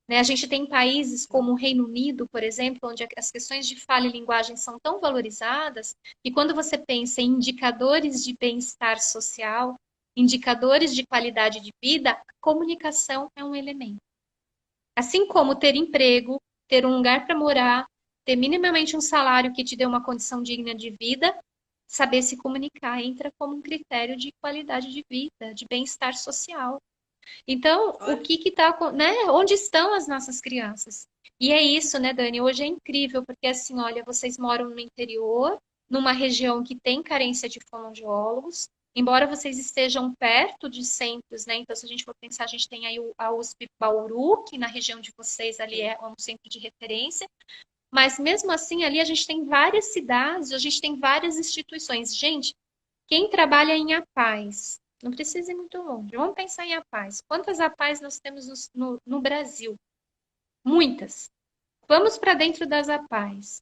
Né? A gente tem países como o Reino Unido, por exemplo, onde as questões de fala e linguagem são tão valorizadas, e quando você pensa em indicadores de bem-estar social, indicadores de qualidade de vida, a comunicação é um elemento. Assim como ter emprego, ter um lugar para morar, ter minimamente um salário que te dê uma condição digna de vida, saber se comunicar entra como um critério de qualidade de vida, de bem-estar social. Então, o Olha, que está, né? Onde estão as nossas crianças? E é isso, né, Dani? Hoje é incrível, porque assim, olha, vocês moram no interior, numa região que tem carência de fonoaudiólogos, embora vocês estejam perto de centros, né? Então, se a gente for pensar, a gente tem aí a USP Bauru, que na região de vocês ali sim. é um centro de referência, mas mesmo assim, ali a gente tem várias cidades, a gente tem várias instituições. Gente, quem trabalha em APAES, não precisa ir muito longe. Vamos pensar em APAES. Quantas APAES nós temos no Brasil? Muitas. Vamos para dentro das APAES.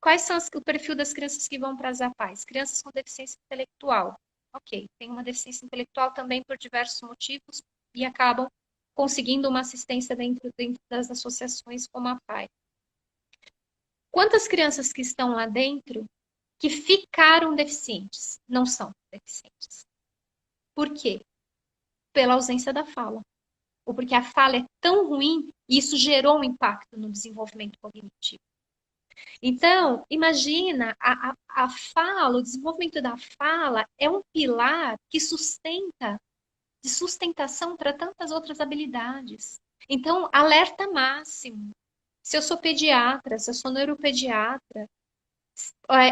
Quais são o perfil das crianças que vão para as APAES? Crianças com deficiência intelectual. Ok, tem uma deficiência intelectual também por diversos motivos e acabam conseguindo uma assistência dentro das associações como a APAE. Quantas crianças que estão lá dentro que ficaram deficientes? Não são deficientes. Por quê? Pela ausência da fala. Ou porque a fala é tão ruim e isso gerou um impacto no desenvolvimento cognitivo. Então, imagina, a fala, o desenvolvimento da fala é um pilar que sustenta, de sustentação para tantas outras habilidades. Então, alerta máximo. Se eu sou pediatra, se eu sou neuropediatra,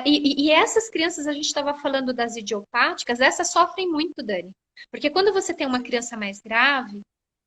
e essas crianças, a gente estava falando das idiopáticas, essas sofrem muito, Dani. Porque quando você tem uma criança mais grave,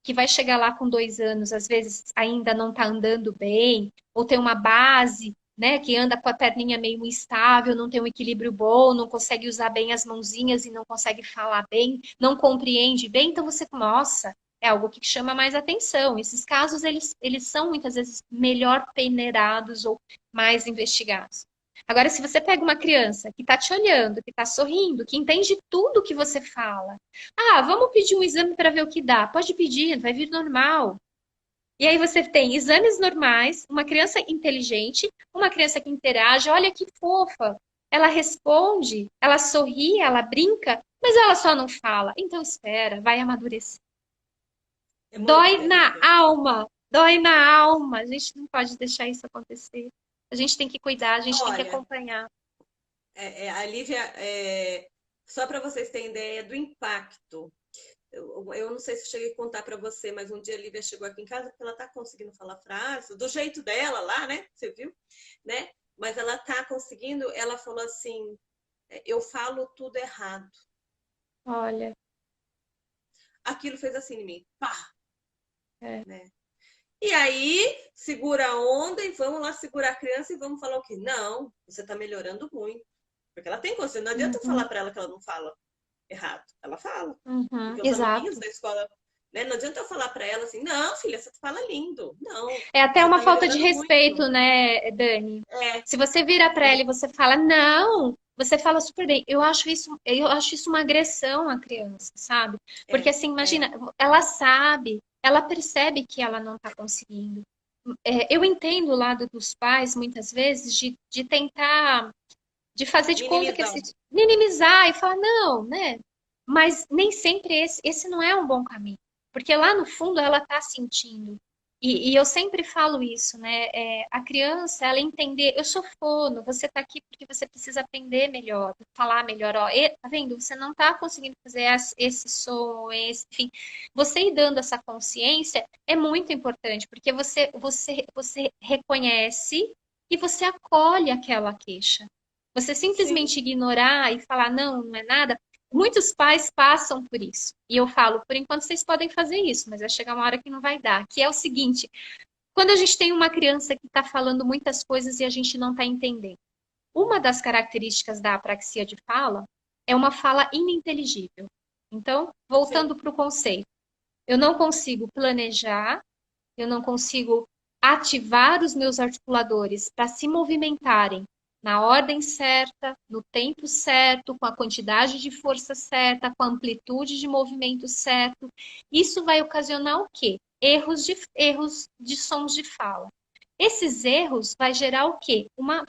que vai chegar lá com 2 anos, às vezes ainda não está andando bem, ou tem uma base, né, que anda com a perninha meio instável, não tem um equilíbrio bom, não consegue usar bem as mãozinhas e não consegue falar bem, não compreende bem, então você, nossa, é algo que chama mais atenção. Esses casos, eles são muitas vezes melhor peneirados ou mais investigados. Agora, se você pega uma criança que está te olhando, que está sorrindo, que entende tudo que você fala, vamos pedir um exame para ver o que dá. Pode pedir, vai vir normal. E aí você tem exames normais, uma criança inteligente, uma criança que interage, olha que fofa. Ela responde, ela sorri, ela brinca, mas ela só não fala. Então espera, vai amadurecer. Dói na alma, dói na alma. A gente não pode deixar isso acontecer. A gente tem que cuidar, a gente tem que acompanhar. A Lívia, só para vocês terem ideia do impacto, eu não sei se cheguei a contar para você, mas um dia a Lívia chegou aqui em casa porque ela está conseguindo falar frase, do jeito dela lá, né? Você viu? Né? Mas ela está conseguindo, ela falou assim, eu falo tudo errado. Olha. Aquilo fez assim em mim, pá! Né? E aí, segura a onda e vamos lá segurar a criança e vamos falar o quê? Não, você está melhorando muito. Porque ela tem consciência. Não adianta eu falar para ela que ela não fala errado. Ela fala. Porque os amiguinhos da escola... Né? Não adianta eu falar para ela assim, não, filha, você fala lindo. Não. É até uma falta de respeito, muito. Né, Dani? Se você vira para ela e você fala, não, você fala super bem. Eu acho isso uma agressão à criança, sabe? Porque assim, imagina, ela sabe, ela percebe que ela não está conseguindo. Eu entendo o lado dos pais, muitas vezes, de tentar, de fazer de conta que minimizar e falar, não, né? Mas nem sempre esse não é um bom caminho. Porque lá no fundo ela está sentindo. E eu sempre falo isso, né? A criança, ela entender, eu sou fono, você está aqui porque você precisa aprender melhor, falar melhor. Ó, tá vendo? Você não está conseguindo fazer esse som, enfim. Você ir dando essa consciência é muito importante, porque você reconhece e você acolhe aquela queixa. Você simplesmente ignorar e falar, não é nada. Muitos pais passam por isso. E eu falo, por enquanto vocês podem fazer isso, mas vai chegar uma hora que não vai dar. Que é o seguinte, quando a gente tem uma criança que está falando muitas coisas e a gente não está entendendo. Uma das características da apraxia de fala é uma fala ininteligível. Então, voltando para o conceito. Eu não consigo planejar, eu não consigo ativar os meus articuladores para se movimentarem na ordem certa, no tempo certo, com a quantidade de força certa, com a amplitude de movimento certo. Isso vai ocasionar o quê? Erros de sons de fala. Esses erros vai gerar o quê? Uma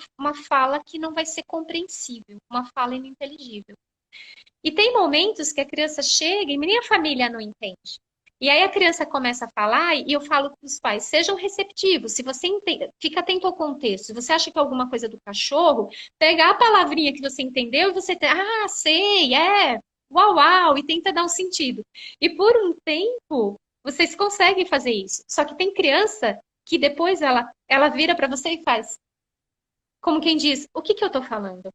fala que não vai ser compreensível, uma fala ininteligível. E tem momentos que a criança chega e nem a família não entende. E aí a criança começa a falar e eu falo para os pais, sejam receptivos, se você entende, fica atento ao contexto. Se você acha que é alguma coisa do cachorro, pega a palavrinha que você entendeu e você, sei, uau, uau, e tenta dar um sentido. E por um tempo, vocês conseguem fazer isso. Só que tem criança que depois ela vira para você e faz, como quem diz, o que eu estou falando?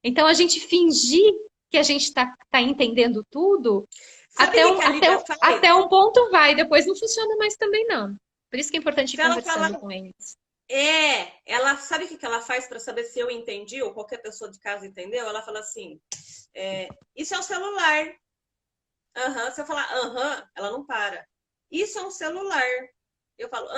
Então a gente fingir que a gente está entendendo tudo, até um ponto vai, depois não funciona mais também não. Por isso que é importante ir conversando com eles. Ela sabe o que ela faz para saber se eu entendi ou qualquer pessoa de casa entendeu? Ela fala assim, isso é um celular. Se eu falar ela não para. Isso é um celular. Eu falo,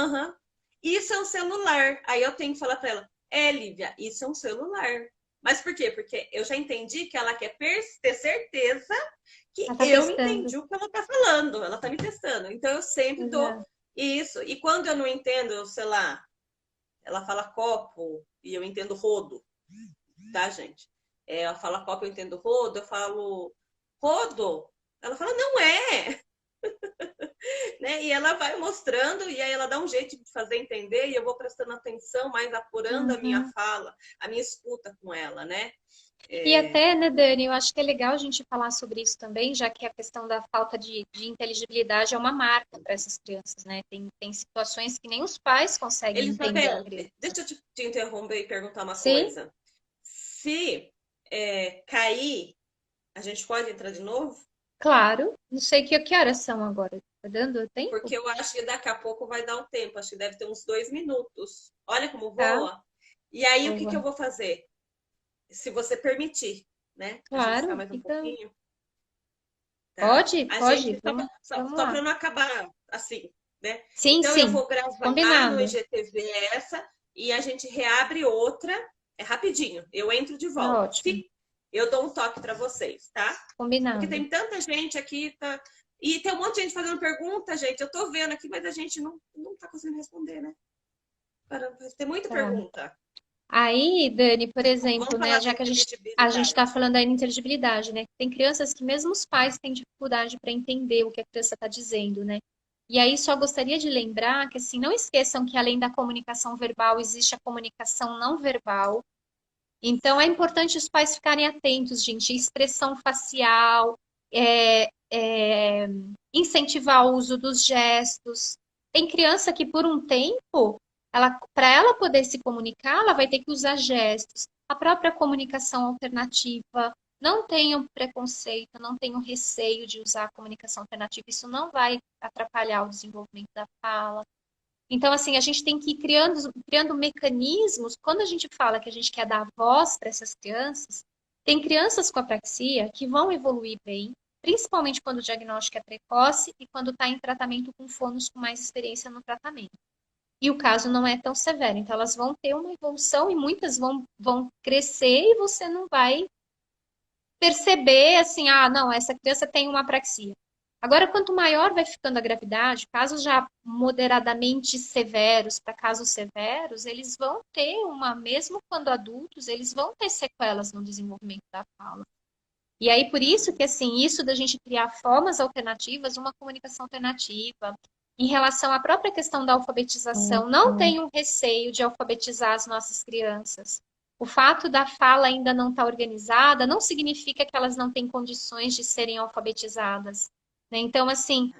isso é um celular. Aí eu tenho que falar para ela, Lívia, isso é um celular. Mas por quê? Porque eu já entendi que ela quer ter certeza que Ela tá eu testando. entendi o que ela está falando. Ela está me testando. Então eu sempre dou Exato. isso. E quando eu não entendo, sei lá, ela fala copo e eu entendo rodo, tá, gente? Ela fala copo, eu entendo rodo, eu falo rodo. Ela fala, não é, né? E ela vai mostrando, e aí ela dá um jeito de fazer entender, e eu vou prestando atenção, mais apurando a minha Uhum. fala, a minha escuta com ela, né? E É, até, né, Dani, eu acho que é legal a gente falar sobre isso também, já que a questão da falta de inteligibilidade é uma marca para essas crianças, né? Tem situações que nem os pais conseguem entender a Elizabeth, criança. deixa eu te interromper e perguntar uma Sim, coisa. Se cair, a gente pode entrar de novo? claro. Não sei que horas são agora. Tá dando tempo? Porque eu acho que daqui a pouco vai dar um tempo, acho que deve ter uns 2 minutos. Olha como Tá, voa. E aí, o que que boa. eu vou fazer? Se você permitir, né? A gente ficar Claro, mais um fica. pouquinho, tá? Pode, A pode. gente, Vamos só lá. para não acabar assim, né? Sim, Então, eu sim. vou gravar no Combinado. IGTV essa e a gente reabre outra, é rapidinho. Eu entro de Tá volta. ótimo. Eu dou um toque para vocês, tá? Porque Combinado. tem tanta gente aqui, tá? E tem um monte de gente fazendo pergunta, gente. Eu tô vendo aqui, mas a gente não tá conseguindo responder, né? Tem muita Tá. pergunta. Aí, Dani, por exemplo, Vamos né, falar da já que a gente está inteligibilidade. falando aí de inteligibilidade, né? Tem crianças que mesmo os pais têm dificuldade para entender o que a criança está dizendo, né? E aí só gostaria de lembrar que assim, não esqueçam que além da comunicação verbal existe a comunicação não verbal. Então é importante os pais ficarem atentos, gente, expressão facial, é, incentivar o uso dos gestos. Tem criança que por um tempo para ela poder se comunicar, ela vai ter que usar gestos. A própria comunicação alternativa. Não tenham preconceito, não tenham receio de usar a comunicação alternativa. Isso não vai atrapalhar o desenvolvimento da fala. Então, assim, a gente tem que ir criando mecanismos. Quando a gente fala que a gente quer dar voz para essas crianças, tem crianças com apraxia que vão evoluir bem, principalmente quando o diagnóstico é precoce e quando está em tratamento com fonos com mais experiência no tratamento. E o caso não é tão severo. Então, elas vão ter uma evolução e muitas vão crescer e você não vai perceber assim, ah, não, essa criança tem uma apraxia. Agora, quanto maior vai ficando a gravidade, casos já moderadamente severos para casos severos, eles vão ter mesmo quando adultos, eles vão ter sequelas no desenvolvimento da fala. E aí, por isso que, assim, isso da gente criar formas alternativas, uma comunicação alternativa, em relação à própria questão da alfabetização, não tenham receio de alfabetizar as nossas crianças. O fato da fala ainda não estar organizada não significa que elas não têm condições de serem alfabetizadas, né? Então, assim,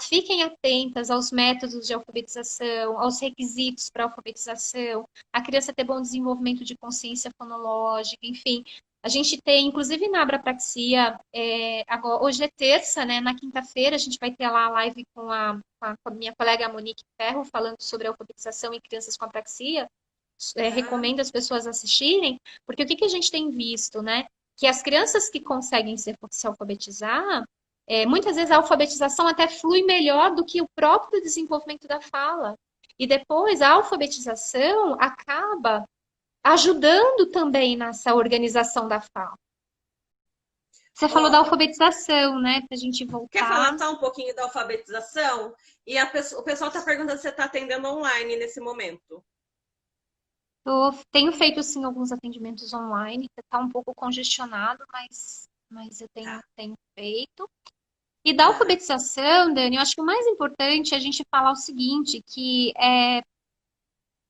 fiquem atentas aos métodos de alfabetização, aos requisitos para alfabetização, a criança ter bom desenvolvimento de consciência fonológica, enfim. A gente tem, inclusive na Abrapraxia, agora, hoje é terça, né? Na quinta-feira a gente vai ter lá a live com a minha colega Monique Ferro, falando sobre alfabetização em crianças com apraxia. Tá? Recomendo as pessoas assistirem, porque o que, que a gente tem visto, né? Que as crianças que conseguem se alfabetizar, muitas vezes a alfabetização até flui melhor do que o próprio desenvolvimento da fala. E depois a alfabetização acaba ajudando também nessa organização da fala. Você falou da Ó, alfabetização, né? Para a gente quer falar voltar. só um pouquinho da alfabetização? E o pessoal está perguntando se você está atendendo online nesse momento. Tenho feito, sim, alguns atendimentos online. Está um pouco congestionado, mas eu Tá, tenho feito. E da tá. alfabetização, Dani, eu acho que o mais importante é a gente falar o seguinte, que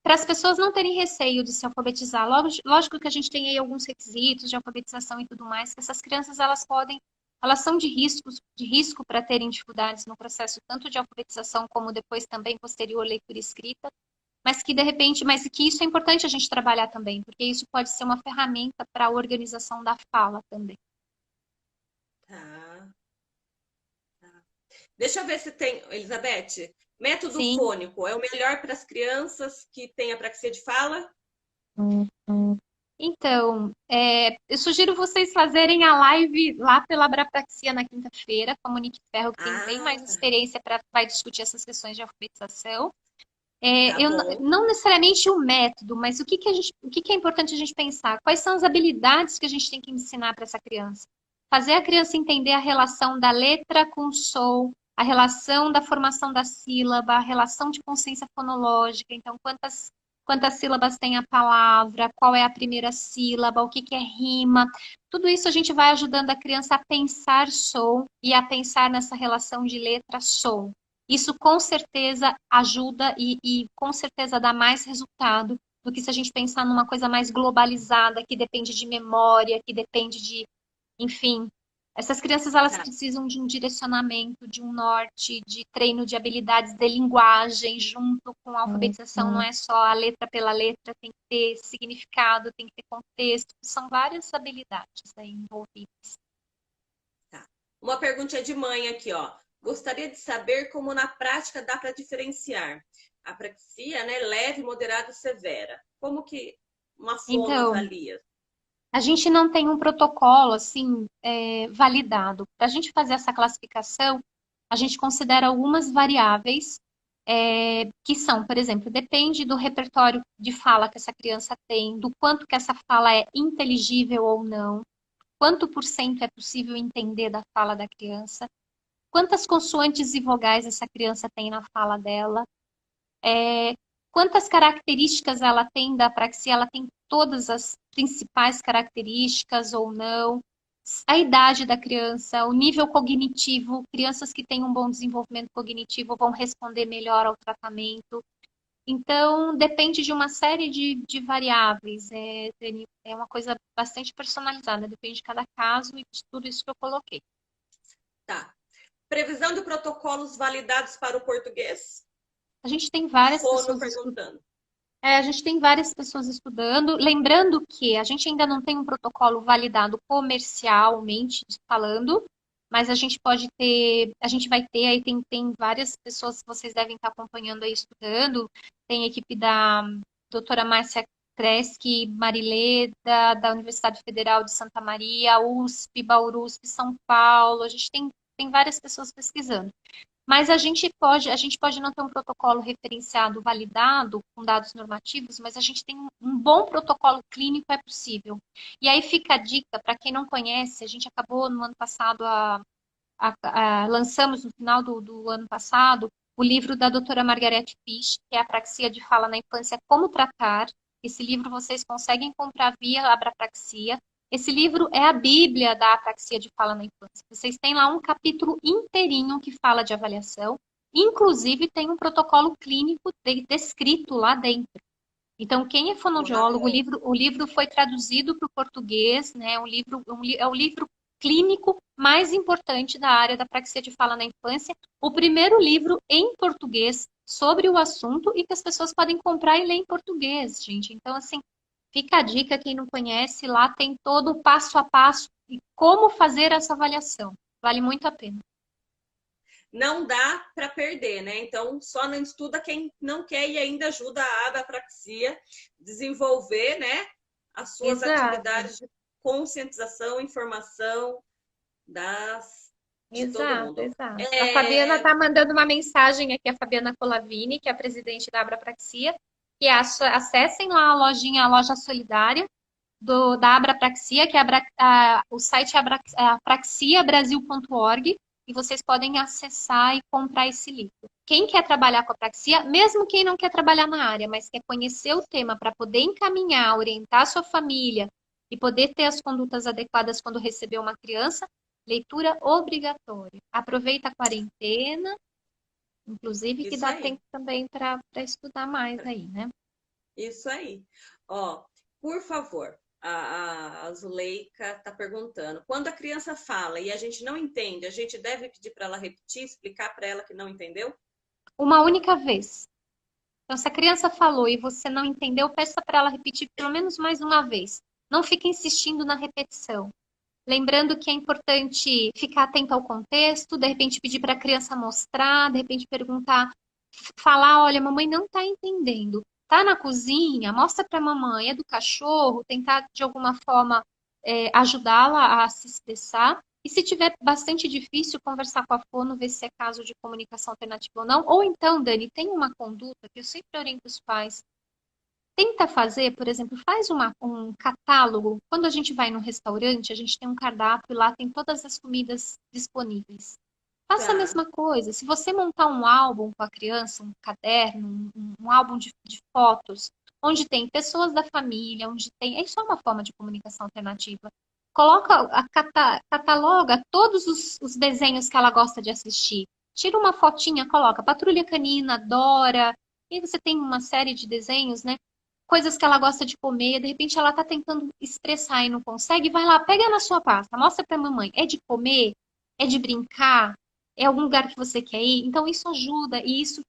para as pessoas não terem receio de se alfabetizar. Lógico que a gente tem aí alguns requisitos de alfabetização e tudo mais, que essas crianças elas são de risco para terem dificuldades no processo tanto de alfabetização como depois também posterior leitura e escrita, mas que de repente, mas que isso é importante a gente trabalhar também, porque isso pode ser uma ferramenta para a organização da fala também. Tá, tá. Deixa eu ver se tem, Elizabeth, método Sim. fônico é o melhor para as crianças que têm apraxia de fala? Então, eu sugiro vocês fazerem a live lá pela Abrapraxia na quinta-feira, com a Monique Ferro, que tem bem Ah, mais tá. experiência vai discutir essas questões de alfabetização. Tá bom. Não necessariamente o método, mas o que é importante a gente pensar? Quais são as habilidades que a gente tem que ensinar para essa criança? Fazer a criança entender a relação da letra com o som, a relação da formação da sílaba, a relação de consciência fonológica. Então, quantas sílabas tem a palavra, qual é a primeira sílaba, o que é rima. Tudo isso a gente vai ajudando a criança a pensar som e a pensar nessa relação de letra-som. Isso com certeza ajuda e com certeza dá mais resultado do que se a gente pensar numa coisa mais globalizada, que depende de memória, que depende de, enfim. Essas crianças, elas Tá. precisam de um direcionamento, de um norte, de treino de habilidades de linguagem, junto com a alfabetização. Não é só a letra pela letra, tem que ter significado, tem que ter contexto. São várias habilidades aí envolvidas. Tá. Uma perguntinha de mãe aqui, ó. Gostaria de saber como na prática dá para diferenciar apraxia, né, leve, moderada e severa. Como que uma fono Então, avalia? a gente não tem um protocolo assim validado. Para a gente fazer essa classificação, a gente considera algumas variáveis que são, por exemplo, depende do repertório de fala que essa criança tem, do quanto que essa fala é inteligível ou não, quanto por cento é possível entender da fala da criança, quantas consoantes e vogais essa criança tem na fala dela, quantas características ela tem da apraxia, ela tem todas as principais características ou não, a idade da criança, o nível cognitivo, crianças que têm um bom desenvolvimento cognitivo vão responder melhor ao tratamento. Então, depende de uma série de variáveis. É uma coisa bastante personalizada, depende de cada caso e de tudo isso que eu coloquei. Tá. Previsão de protocolos validados para o português? A gente tem várias Fono pessoas estudando. perguntando. A gente tem várias pessoas estudando. Lembrando que a gente ainda não tem um protocolo validado comercialmente falando, mas a gente pode ter, a gente vai ter, aí tem várias pessoas que vocês devem estar acompanhando aí estudando. Tem a equipe da doutora Márcia Kreski, Marilê, da Universidade Federal de Santa Maria, USP, Bauru, USP, São Paulo. A gente tem várias pessoas pesquisando. Mas a gente pode não ter um protocolo referenciado, validado, com dados normativos, mas a gente tem um bom protocolo clínico, é possível. E aí fica a dica, para quem não conhece, a gente acabou no ano passado, lançamos no final do ano passado, o livro da doutora Margarete Fisch, que é Apraxia de Fala na Infância, Como Tratar. Esse livro vocês conseguem comprar via Abrapraxia. Esse livro é a Bíblia da apraxia de fala na infância. Vocês têm lá um capítulo inteirinho que fala de avaliação. Inclusive, tem um protocolo clínico descrito lá dentro. Então, quem é fonoaudiólogo, o livro foi traduzido para o português, né? É o livro clínico mais importante da área da apraxia de fala na infância. O primeiro livro em português sobre o assunto e que as pessoas podem comprar e ler em português, gente. Então, assim, fica a dica, quem não conhece, lá tem todo o passo a passo e como fazer essa avaliação. Vale muito a pena. Não dá para perder, né? Então, só não estuda quem não quer e ainda ajuda a apraxia desenvolver, né, as suas Exato. atividades de conscientização, informação de todo Exato, mundo. exato. A Fabiana está mandando uma mensagem aqui, a Fabiana Colavini, que é a presidente da Abrapraxia, que acessem lá a lojinha, a loja solidária da Abrapraxia, que é o site é apraxiabrasil.org, e vocês podem acessar e comprar esse livro. Quem quer trabalhar com a apraxia, mesmo quem não quer trabalhar na área, mas quer conhecer o tema para poder encaminhar, orientar a sua família e poder ter as condutas adequadas quando receber uma criança, leitura obrigatória. Aproveita a quarentena, inclusive, que Isso dá aí. tempo também para estudar mais aí, né? Isso aí. Ó, por favor, a Zuleika está perguntando: quando a criança fala e a gente não entende, a gente deve pedir para ela repetir, explicar para ela que não entendeu? Uma única vez. Então, se a criança falou e você não entendeu, peça para ela repetir pelo menos mais uma vez. Não fique insistindo na repetição. Lembrando que é importante ficar atento ao contexto, de repente pedir para a criança mostrar, de repente perguntar, falar, olha, mamãe não está entendendo. Tá na cozinha, mostra para a mamãe, é do cachorro, tentar de alguma forma ajudá-la a se expressar. E se tiver bastante difícil, conversar com a fono, ver se é caso de comunicação alternativa ou não. Ou então, Dani, tem uma conduta que eu sempre oriento os pais. Tenta fazer, por exemplo, faz um catálogo. Quando a gente vai num restaurante, a gente tem um cardápio e lá tem todas as comidas disponíveis. Faça a Tá, mesma coisa. Se você montar um álbum com a criança, um caderno, um álbum de fotos, onde tem pessoas da família, onde tem. Isso é uma forma de comunicação alternativa. Coloca, cataloga todos os desenhos que ela gosta de assistir. Tira uma fotinha, coloca Patrulha Canina, Dora. E aí você tem uma série de desenhos, né? Coisas que ela gosta de comer, de repente ela tá tentando expressar e não consegue, vai lá, pega na sua pasta, mostra pra mamãe. É de comer? É de brincar? É algum lugar que você quer ir? Então isso ajuda e isso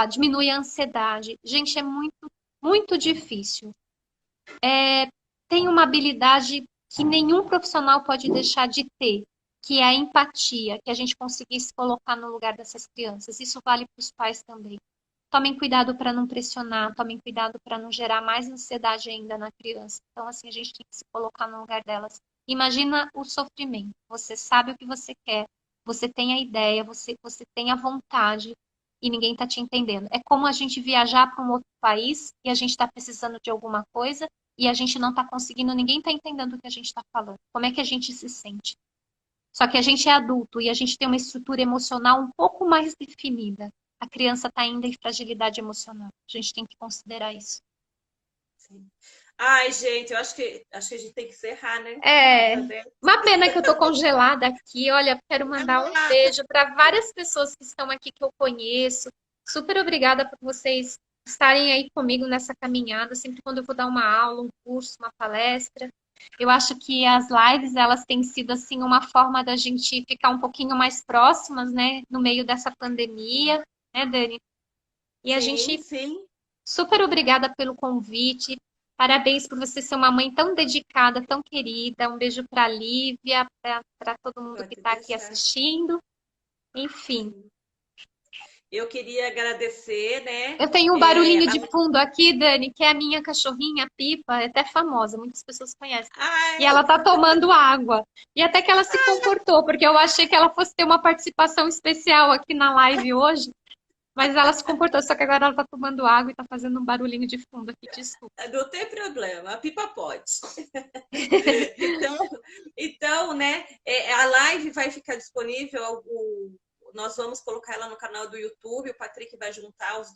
diminui a ansiedade. Gente, é muito, muito difícil. Tem uma habilidade que nenhum profissional pode deixar de ter, que é a empatia, que a gente conseguir se colocar no lugar dessas crianças. Isso vale para os pais também. Tomem cuidado para não pressionar, tomem cuidado para não gerar mais ansiedade ainda na criança. Então, assim, a gente tem que se colocar no lugar delas. Imagina o sofrimento. Você sabe o que você quer, você tem a ideia, você tem a vontade e ninguém está te entendendo. É como a gente viajar para um outro país e a gente está precisando de alguma coisa e a gente não está conseguindo, ninguém está entendendo o que a gente está falando. Como é que a gente se sente? Só que a gente é adulto e a gente tem uma estrutura emocional um pouco mais definida. A criança está ainda em fragilidade emocional. A gente tem que considerar isso. sim. Ai, gente, acho que a gente tem que encerrar, né? É, Elizabeth? uma pena que eu tô congelada aqui. Olha, quero mandar um Ah, beijo para várias pessoas que estão aqui que eu conheço. Super obrigada por vocês estarem aí comigo nessa caminhada. Sempre quando eu vou dar uma aula, um curso, uma palestra. Eu acho que as lives, elas têm sido, assim, uma forma da gente ficar um pouquinho mais próximas, né? No meio dessa pandemia, né, Dani? E a sim, gente sim. super obrigada pelo convite. Parabéns por você ser uma mãe tão dedicada, tão querida. Um beijo para a Lívia, para todo mundo que Pode está aqui deixar. assistindo. Enfim, Sim. Eu queria agradecer, né? eu tenho um barulhinho de fundo aqui, Dani, que é a minha cachorrinha, a Pipa, é até famosa, muitas pessoas conhecem. E Ai, ela tá tomando água. E até que ela se comportou, porque eu achei que ela fosse ter uma participação especial aqui na live hoje. Mas ela se comportou, só que agora ela tá tomando água e tá fazendo um barulhinho de fundo aqui, desculpa. não tem problema, a pipa pode. Então, então, né? A live vai ficar disponível. Nós vamos colocar ela no canal do YouTube. O Patrick vai juntar os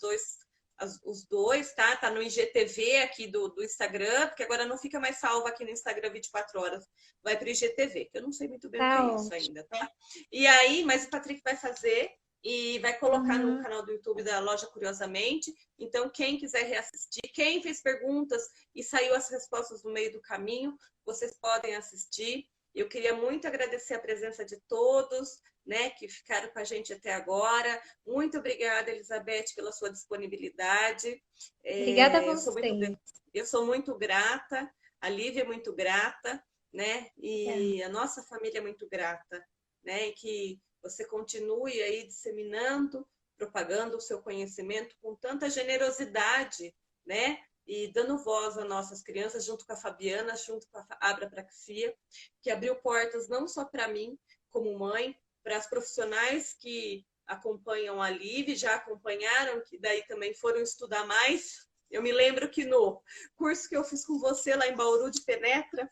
dois, tá? Tá no IGTV aqui do Instagram, porque agora não fica mais salvo aqui no Instagram 24 horas. Vai para o IGTV, que eu não sei muito bem o que Tá é isso ótimo. ainda, tá? E aí, mas o Patrick vai fazer e vai colocar no Uhum. canal do YouTube da Loja Curiosamente. Então, quem quiser reassistir, quem fez perguntas e saiu as respostas no meio do caminho, vocês podem assistir. Eu queria muito agradecer a presença de todos, né, que ficaram com a gente até agora. Muito obrigada, Elizabeth, pela sua disponibilidade. Obrigada a É, você. eu sou muito grata, a Lívia é muito grata, né? É. E a nossa família é muito grata, né? E que você continue aí disseminando, propagando o seu conhecimento com tanta generosidade, né? E dando voz às nossas crianças, junto com a Fabiana, junto com a Abra Praxia, que abriu portas não só para mim, como mãe, para as profissionais que acompanham a Live, já acompanharam, que daí também foram estudar mais. Eu me lembro que no curso que eu fiz com você lá em Bauru de Penetra,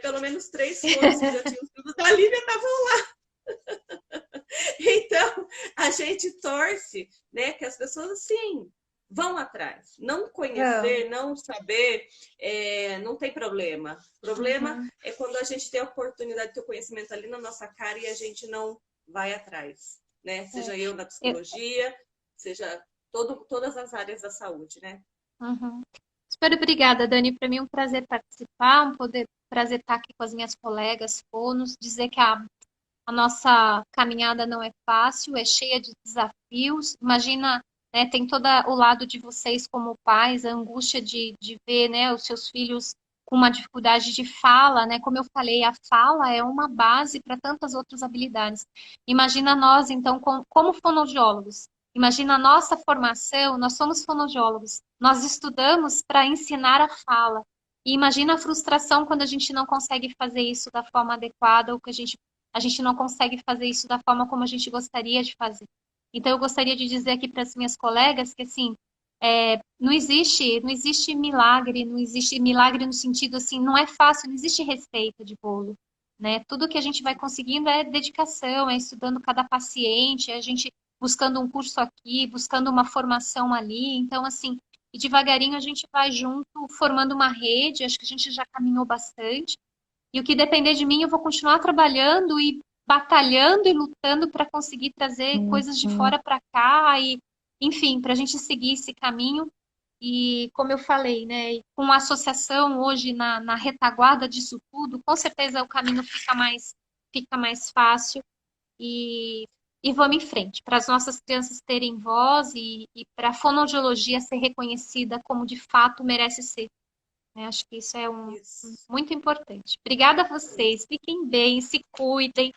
pelo menos 3 fonos que já tinham sido da Lívia estavam lá. Então, a gente torce, né, que as pessoas, assim, vão atrás. Não Não. conhecer, não saber, não tem problema. O problema Uhum. é quando a gente tem a oportunidade de ter o conhecimento ali na nossa cara e a gente não vai atrás, né? Seja eu na É. psicologia, seja todas as áreas da saúde, né? Uhum. Super obrigada, Dani. Para mim é um prazer participar, prazer estar aqui com as minhas colegas fonos, dizer que a nossa caminhada não é fácil, é cheia de desafios. Imagina, né, tem todo o lado de vocês como pais, a angústia de ver, né, os seus filhos com uma dificuldade de fala, né? Como eu falei, a fala é uma base para tantas outras habilidades. Imagina nós, então, como fonoaudiólogos. Imagina a nossa formação, nós somos fonoaudiólogos. Nós estudamos para ensinar a fala. E imagina a frustração quando a gente não consegue fazer isso da forma adequada, ou que a gente não consegue fazer isso da forma como a gente gostaria de fazer. Então, eu gostaria de dizer aqui para as minhas colegas que, assim, não existe milagre, não existe milagre no sentido, assim, não é fácil, não existe receita de bolo, né? Tudo que a gente vai conseguindo é dedicação, é estudando cada paciente, é a gente buscando um curso aqui, buscando uma formação ali. Então, assim, e devagarinho a gente vai junto, formando uma rede, acho que a gente já caminhou bastante. E o que depender de mim, eu vou continuar trabalhando e batalhando e lutando para conseguir trazer coisas de fora para cá e, enfim, para a gente seguir esse caminho. E como eu falei, né, com a associação hoje na retaguarda disso tudo, com certeza o caminho fica mais fácil e, e vamos em frente, para as nossas crianças terem voz e para a fonoaudiologia ser reconhecida como de fato merece ser, né? Acho que isso é Isso, muito importante. Obrigada a isso. vocês, fiquem bem, se cuidem.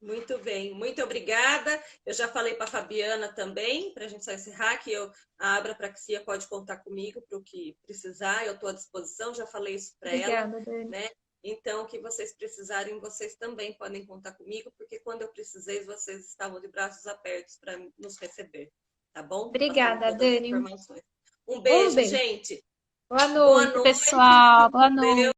Muito bem, muito obrigada. Eu já falei para a Fabiana também, para a gente só encerrar, que a Abra Praxia pode contar comigo para o que precisar, eu estou à disposição, já falei isso para ela, Obrigada, Dani. né? Então, o que vocês precisarem, vocês também podem contar comigo, porque quando eu precisei, vocês estavam de braços abertos para nos receber, tá bom? Passando Obrigada, todas as Dani. informações. Um Um beijo, beijo. gente. Boa Boa noite, noite, pessoal. fiquem Boa com noite. Deus.